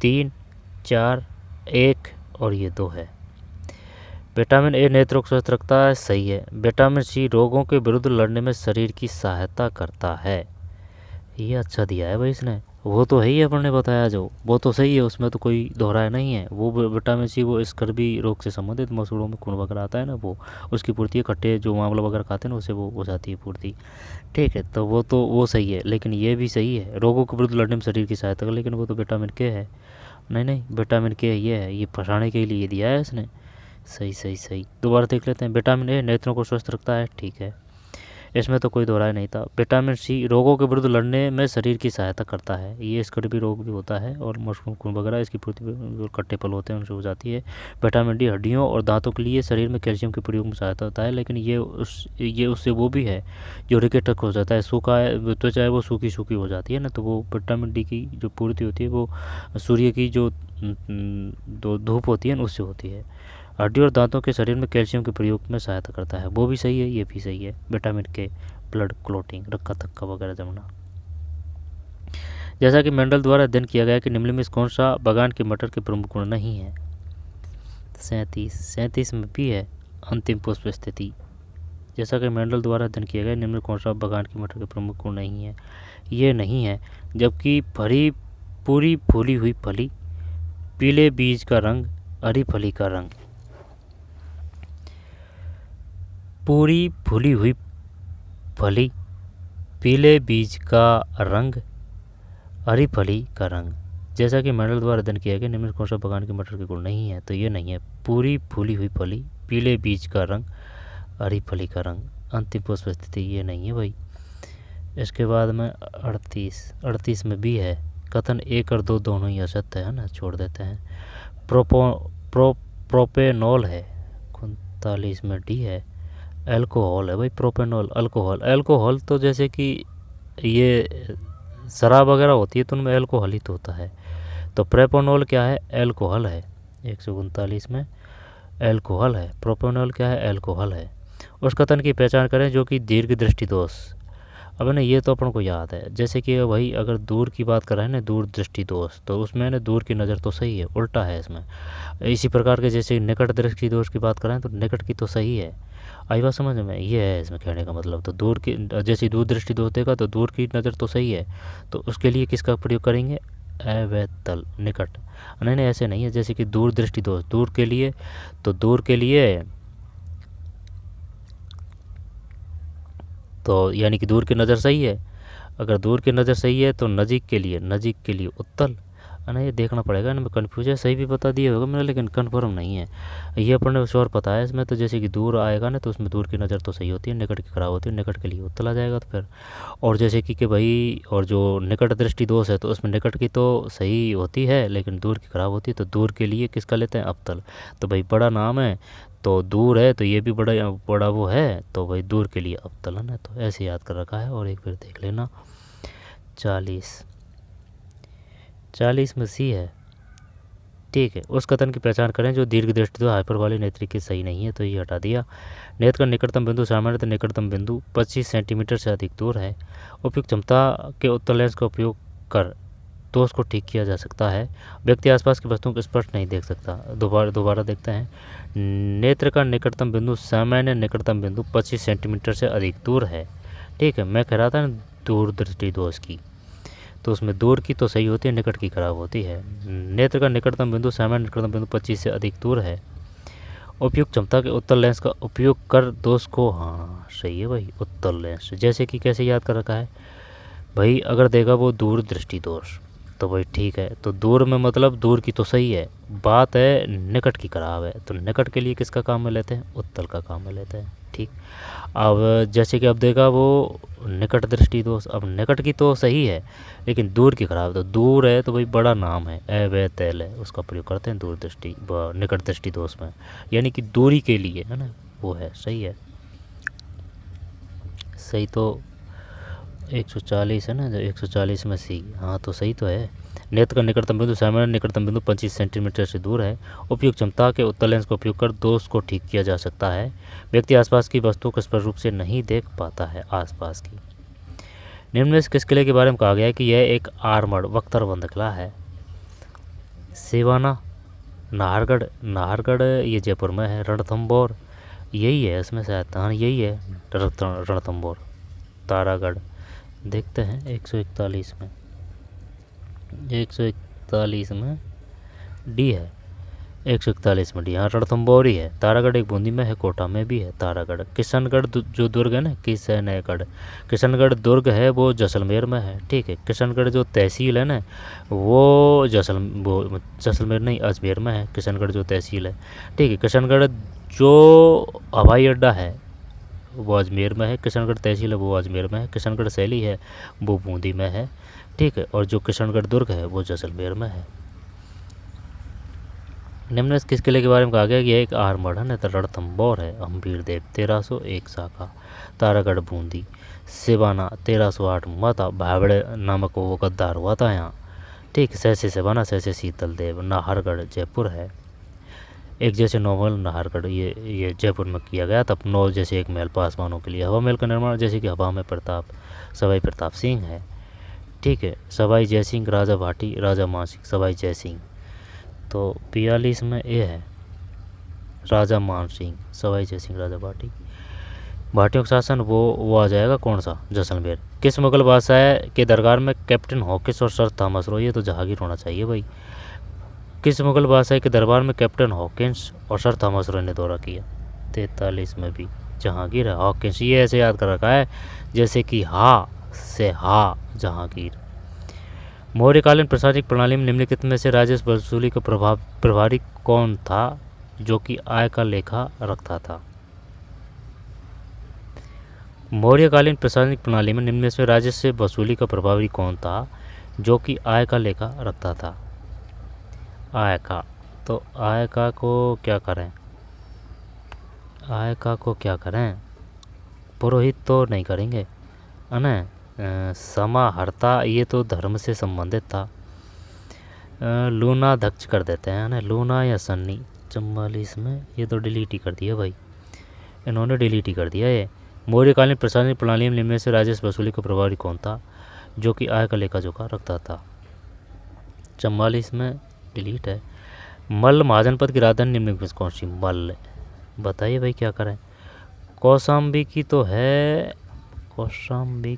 3 4 1 और ये 2 है। विटामिन ए नेत्रों को स्वस्थ रखता है, सही है। विटामिन सी रोगों के विरुद्ध लड़ने में शरीर की सहायता करता है, ये अच्छा दिया है भाई इसने। वो तो है ही अपन ने बताया जो, वो तो सही है, उसमें तो कोई दोहराया नहीं है। वो विटामिन सी वो स्कर्वी रोग से संबंधित मसूड़ों में खून वगैरह आता है ना, वो उसकी पूर्ति है। खट्टे जो आंवला वगैरह खाते हैं ना, उससे वो हो जाती है पूर्ति। ठीक है, तो वो सही है। लेकिन ये भी सही है, रोगों के विरुद्ध लड़ने में शरीर की सहायता कर, लेकिन वो तो विटामिन के है। नहीं विटामिन के ये है, ये फंसाने के लिए दिया है इसने। सही सही सही। दोबारा देख लेते हैं। विटामिन ए नेत्रों को स्वस्थ रखता है, ठीक है, इसमें तो कोई दोहराया नहीं था। विटामिन सी रोगों के विरुद्ध लड़ने में शरीर की सहायता करता है, ये स्कर्वी रोग भी होता है और मशरूम खून वगैरह इसकी पूर्ति जो कट्टे पल होते हैं उनसे हो जाती है। विटामिन डी हड्डियों और दांतों के लिए शरीर में कैल्शियम के प्रयोग में सहायता होता है, लेकिन ये उससे वो भी है जो रिकेटक हो जाता है, सूखा है त्वचा है वो सूखी सूखी हो जाती है ना, तो वो विटामिन डी की जो पूर्ति होती है वो सूर्य की जो धूप होती है ना उससे होती है। हड्डी और दांतों के शरीर में कैल्शियम के प्रयोग में सहायता करता है, वो भी सही है, ये भी सही है। विटामिन के ब्लड क्लोटिंग, रक्का थक्का वगैरह जमना। जैसा कि मेंडल द्वारा अध्ययन किया गया कि निम्नलिखित में कौन सा बगान के मटर के प्रमुख गुण नहीं है। 37 में भी है अंतिम पुष्प स्थिति। जैसा कि मेंडल द्वारा अध्ययन किया गया निम्न कौन सा बगान के मटर के प्रमुख गुण नहीं है, ये नहीं है। जबकि पूरी फूली हुई फली, पीले बीज का रंग, हरी फली का रंग। पूरी फूली हुई फली, पीले बीज का रंग, हरी फली का रंग। जैसा कि मेंडल द्वारा अध्ययन किया गया निम्न कौन सा बगान के मटर के गुण नहीं है, तो ये नहीं है। पूरी फूली हुई फली, पीले बीज का रंग, हरी फली का रंग। अंतिम पुष्प स्थिति ये नहीं है भाई। इसके बाद में 38 में भी है कथन 1 और 2 दोनों ही असत्य है ना, छोड़ देते हैं। प्रोपेनॉल है। 39 में डी है अल्कोहल है भाई। प्रोपेनॉल अल्कोहल तो जैसे कि ये शराब वगैरह होती है तो उनमें अल्कोहल ही तो होता है, तो प्रोपेनॉल क्या है, अल्कोहल है। 139 में अल्कोहल है, प्रोपेनॉल क्या है, अल्कोहल है। उस कथन की पहचान करें जो कि दीर्घ दृष्टि दोष। अब ना ये तो अपन को याद है, जैसे कि भाई अगर दूर की बात कर रहे हैं ना, दूर दृष्टि दोष, तो उसमें ना दूर की नज़र तो सही है, उल्टा है इसमें। इसी प्रकार के जैसे निकट दृष्टि दोष की बात करें तो निकट की तो सही है। आई बात समझ में, ये है इसमें कहने का मतलब। तो दूर की जैसे दूर दृष्टि दोष देगा तो दूर की नज़र तो सही है, तो उसके लिए किसका प्रयोग करेंगे, अवैतल निकट। नहीं ऐसे नहीं है, जैसे कि दूर दृष्टि दोष दूर के लिए, तो दूर के लिए तो यानी कि दूर की नज़र सही है। अगर दूर की नज़र सही है तो नज़दीक के लिए उत्तल। ना ये देखना पड़ेगा, इनमें कन्फ्यूज है, सही भी बता दिया होगा मैंने लेकिन कन्फर्म नहीं है। ये अपन ने श्योर पता है इसमें, तो जैसे कि दूर आएगा ना तो उसमें दूर की नज़र तो सही होती है, निकट की खराब होती है, निकट के लिए उत्तल आ जाएगा तो फिर। और जैसे कि भाई और जो निकट दृष्टि दोष है तो उसमें निकट की तो सही होती है लेकिन दूर की खराब होती है, तो दूर के लिए किसका लेते हैं, अवतल। तो भाई बड़ा नाम है तो दूर है, तो ये भी बड़ा वो है, तो भाई दूर के लिए अवतलन है, तो ऐसे याद कर रखा है। और एक फिर देख लेना 40 में सी है, ठीक है। उस कथन की पहचान करें जो दीर्घ दृष्टि तो हाइपर वाली नेत्र की सही नहीं है, तो ये हटा दिया। नेत्र का निकटतम बिंदु सामान्यतः निकटतम बिंदु 25 सेंटीमीटर से अधिक दूर है। उपयुक्त क्षमता के उत्तल लेंस का उपयोग कर दोष को ठीक किया जा सकता है। व्यक्ति आसपास की वस्तुओं को स्पष्ट नहीं देख सकता। दोबारा देखते हैं। नेत्र का निकटतम बिंदु सामान्य निकटतम बिंदु 25 सेंटीमीटर से अधिक दूर है, ठीक है। मैं कह रहा था दूर दृष्टि दोष की, तो उसमें दूर की तो सही होती है, निकट की खराब होती है। नेत्र का निकटतम बिंदु सामान्य निकटतम बिंदु 25 से अधिक दूर है। उपयुक्त क्षमता के उत्तल लेंस का उपयोग कर दोष को, हाँ सही है भाई, उत्तल लेंस। जैसे कि कैसे याद कर रखा है भाई, अगर देगा वो दूर दृष्टि दोष तो भाई ठीक है, तो दूर में मतलब दूर की तो सही है, बात है निकट की खराब है, तो निकट के लिए किसका काम में लेते हैं, उत्तल का काम में लेते हैं, ठीक। अब जैसे कि अब देखा वो निकट दृष्टि दोष, अब निकट की तो सही है लेकिन दूर की खराब, तो दूर है तो भाई बड़ा नाम है, अवैतल है, उसका प्रयोग करते हैं दूर दृष्टि निकट दृष्टि दोष में, यानी कि दूरी के लिए है ना, वो है सही है। सही तो 140 है ना, जो 140 में सी, हाँ तो सही तो है। नेत्र का निकटतम बिंदु सामान्य निकटतम बिंदु 25 सेंटीमीटर से दूर है। उपयुक्त क्षमता के उत्तल लेंस का उपयोग कर दोष को ठीक किया जा सकता है। व्यक्ति आसपास की वस्तुओं को स्पष्ट रूप से नहीं देख पाता है, आसपास की। निम्न में से किस किले के बारे में कहा गया है कि यह एक आर्मर्ड बख्तरबंद किला है? सिवाना, नाहरगढ़ ये जयपुर में है, रणथंभौर यही है इसमें शायद, हाँ यही है रणथंभौर। तारागढ़ देखते हैं 141 में, 141 में डी है, 141 में डी, हाँ रणथंभौर ही है। तारागढ़ एक बूंदी में है, कोटा में भी है तारागढ़। किशनगढ़ जो दुर्ग है ना, किशनगढ़ दुर्ग है वो जैसलमेर में है, ठीक है। किशनगढ़ जो तहसील है ना वो जैसलमेर नहीं अजमेर में है, किशनगढ़ जो तहसील है, ठीक है। किशनगढ़ जो हवाई अड्डा है वो अजमेर में है, किशनगढ़ तहसील है वो अजमेर में है। किशनगढ़ शैली है वो बूंदी में है, ठीक है। और जो किशनगढ़ दुर्ग है वो जैसलमेर में है। निम्न में किस किले के बारे में कहा गया कि यह एक आर्मर्ड है? तो रणथंभौर है, हम्बीर देव 1301 शाखा, तारागढ़ बूंदी, सिवाना 1308 हुआ था, भावड़े नामक वो गद्दार हुआ था यहाँ, ठीक। सहसे सिवाना, सहसे शीतल देव, नाहरगढ़ जयपुर है। एक जैसे नॉवल नाहरगढ़ ये जयपुर में किया गया था। 9 जैसे एक महल पासवानों के लिए, हवा महल का निर्माण जैसे कि हवा में प्रताप सवाई प्रताप सिंह है, ठीक है। सवाई जयसिंह राजा भाटी, राजा मानसिंह सवाई जयसिंह। तो 42 में ये है राजा मान सिंह सवाई जयसिंह राजा भाटी। भाटियों का शासन वो आ जाएगा कौन सा? जैसलमेर। किस मुगल बादशाह के दरबार में कैप्टन हॉकिंस और सर थॉमस रो, ये तो जहांगीर होना चाहिए भाई। किस मुगल बादशाह के दरबार में कैप्टन हॉकिंस और सर थॉमस रो ने दौरा किया? 43 में भी जहांगीर है। हॉकिंस ये ऐसे याद कर रखा है जैसे कि हा से हा जहांगीर। मौर्यकालीन प्रशासनिक प्रणाली में निम्नलिखित में से राजस्व वसूली का प्रभारी कौन था जो कि आय का लेखा रखता था? मौर्यकालीन प्रशासनिक प्रणाली में निम्न में से राजस्व वसूली का प्रभारी कौन था जो कि आय का लेखा रखता था? आय का, तो आय का को क्या करें? आय का को क्या करें? पुरोहित तो नहीं करेंगे है ना। समाहर्ता ये तो धर्म से संबंधित था। लूना दक्ष कर देते हैं ना, लूना या सन्नी। 44 में ये तो डिलीट ही कर दिया भाई, इन्होंने डिलीट ही कर दिया ये। मौर्यकालीन प्रशासनिक प्रणाली में निम्न से राजस्व वसूली का प्रभारी कौन था जो कि आय का लेखा जोखा रखता था? 44 में डिलीट है। मल्ल महाजनपद की राजधानी निम्न में कौन सी? मल्ल। बताइए भाई क्या करें? कौशाम्बी की तो है, कौशाम्बी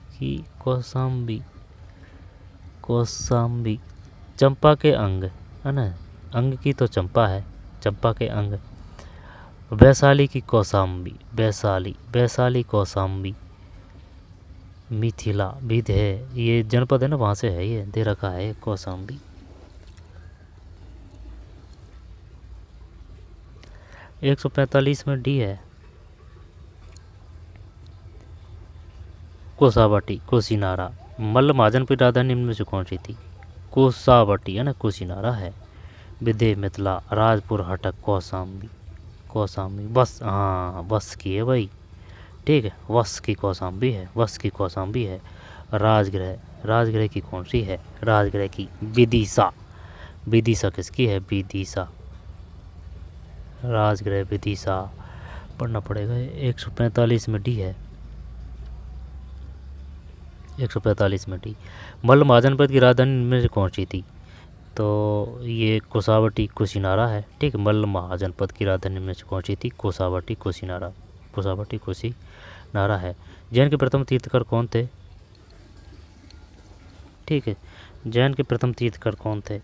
चंपा के अंग है ना, अंग की तो चंपा है, चंपा के अंग। वैशाली की कौशाम्बी, वैशाली कौशाम्बी। मिथिला विध है, ये जनपद है ना वहाँ से है, ये दे रखा है कौशाम्बी। 145 में डी है कोसावटी, कुशीनारा। मल्ल महाजनपद की राजधानी निम्न में से कौन सी थी? कोसावटी है ना, कुशीनारा है। विदे मिथिला, राजपुर हटक, कौशाम्बी बस, हाँ बस की है भाई, ठीक है। वस की कौशाम्बी है। राजगृह की कौन सी है? राजगृह की विदिशा किसकी है? विदिशा, राजगृह विदिशा पढ़ना पड़ेगा। 145 में डी है, 145 में डी। मल्ल महाजनपद की राजधानी में से कौन सी थी? तो ये कोसावटी कुशीनारा है, ठीक है। मल्ल महाजनपद की राजधानी में से कौन सी थी? कोसावटी कुशीनारा है। जैन के प्रथम तीर्थकर कौन थे? ठीक है, जैन के प्रथम तीर्थकर कौन थे?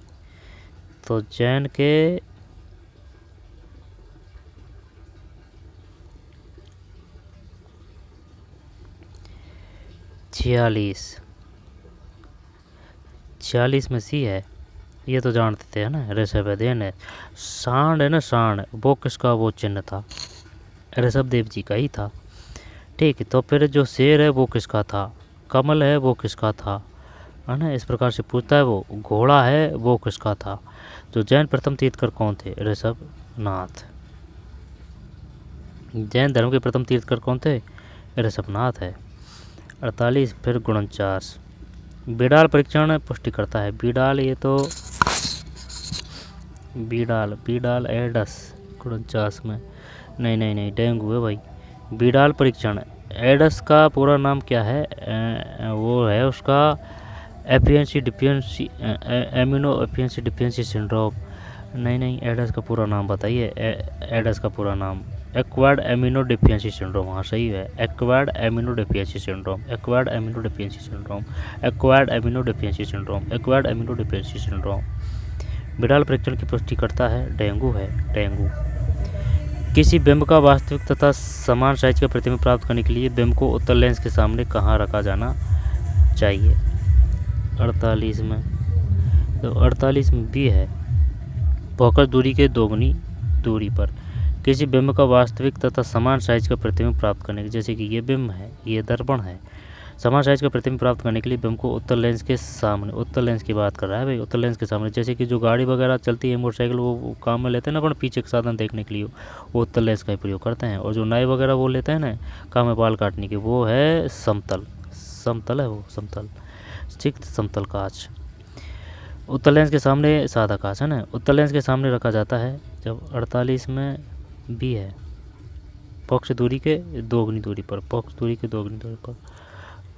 तो जैन के 46 में सी है, ये तो जानते थे है ना, ऋषभदेव है। सांड है ना, सांड वो किसका वो चिन्ह था? ऋषभदेव जी का ही था, ठीक है। तो फिर जो शेर है वो किसका था? कमल है वो किसका था, है ना, इस प्रकार से पूछता है। वो घोड़ा है वो किसका था? तो जैन प्रथम तीर्थकर कौन थे? ऋषभनाथ। जैन धर्म के प्रथम तीर्थकर कौन थे? ऋषभनाथ है। 48 फिर 49 बिडाल परीक्षण पुष्टि करता है। बिडाल ये तो बिडाल एडस 49 में नहीं डेंगू है भाई। बिडाल परीक्षण एड्स का पूरा नाम क्या है? वो है उसका efficiency deficiency, amino efficiency deficiency syndrome. नहीं, एड्स का पूरा नाम बताइए। एड्स का पूरा नाम एक्वायर्ड एमिनो डिफिशिएंसी सिंड्रोम। हाँ सही है, acquired immuno deficiency syndrome, acquired immuno deficiency syndrome, acquired immuno deficiency syndrome, acquired immuno deficiency syndrome. Widal परीक्षण की पुष्टि करता है डेंगू है, डेंगू। किसी बिंब का वास्तविक तथा समान साइज का प्रतिबिंब प्राप्त करने के लिए बिंब को उत्तल लेंस के सामने कहाँ रखा जाना चाहिए? 48 में, तो 48 में भी है, फोकस दूरी के दोगुनी दूरी पर। किसी बिंब का वास्तविक तथा समान साइज का प्रतिबिंब प्राप्त करने के, जैसे कि ये बिंब है, ये दर्पण है, समान साइज का प्रतिबिंब प्राप्त करने के लिए बिंब को उत्तल लेंस के सामने, उत्तल लेंस की बात कर रहा है भाई, उत्तल लेंस के सामने। जैसे कि जो गाड़ी वगैरह चलती है, मोटरसाइकिल, वो काम में लेते हैं ना अपन पीछे का साधन देखने के लिए, वो उत्तल लेंस का ही प्रयोग करते हैं। और जो नाई वगैरह वो लेते हैं ना काम में बाल काटने के, वो है समतल, समतल है वो, समतल, ठीक, समतल कांच। उत्तल लेंस के सामने सादा कांच है ना, उत्तल लेंस के सामने रखा जाता है जब 48 में भी है, फोकस दूरी के दोगुनी दूरी पर, फोकस दूरी के दोगुनी दूरी पर।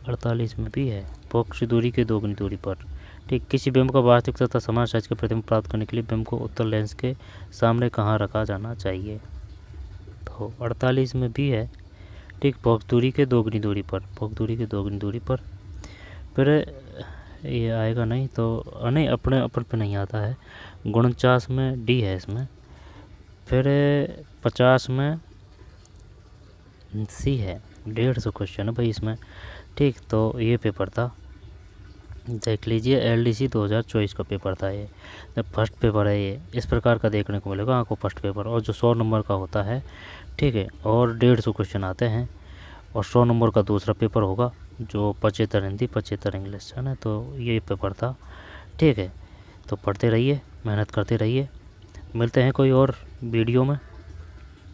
48 में भी है, फोकस दूरी के दोगुनी दूरी पर। ठीक, किसी बिंब का वास्तविक तथा समान साइज का प्रतिबिंब प्राप्त करने के लिए बिंब को उत्तल लेंस के सामने कहाँ रखा जाना चाहिए? तो 48 में भी है, ठीक, फोकस दूरी के दोगुनी दूरी पर, फोकस दूरी के दोगुनी दूरी पर। फिर ये आएगा नहीं तो नहीं, अपने अपन पे नहीं आता है। 49 में डी है इसमें। फिर 50 में सी है। 150 क्वेश्चन है भाई इसमें। ठीक, तो ये पेपर था, देख लीजिए, LDC 2024 का पेपर था ये, फर्स्ट पेपर है ये, इस प्रकार का देखने को मिलेगा आपको फर्स्ट पेपर। और जो 100 नंबर का होता है, ठीक है, और 150 क्वेश्चन आते हैं, और 100 नंबर का दूसरा पेपर होगा जो 75 हिंदी 75 इंग्लिश है ना। तो ये पेपर था, ठीक है। तो पढ़ते रहिए, मेहनत करते रहिए, मिलते हैं कोई और वीडियो में,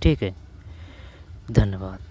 ठीक है, धन्यवाद।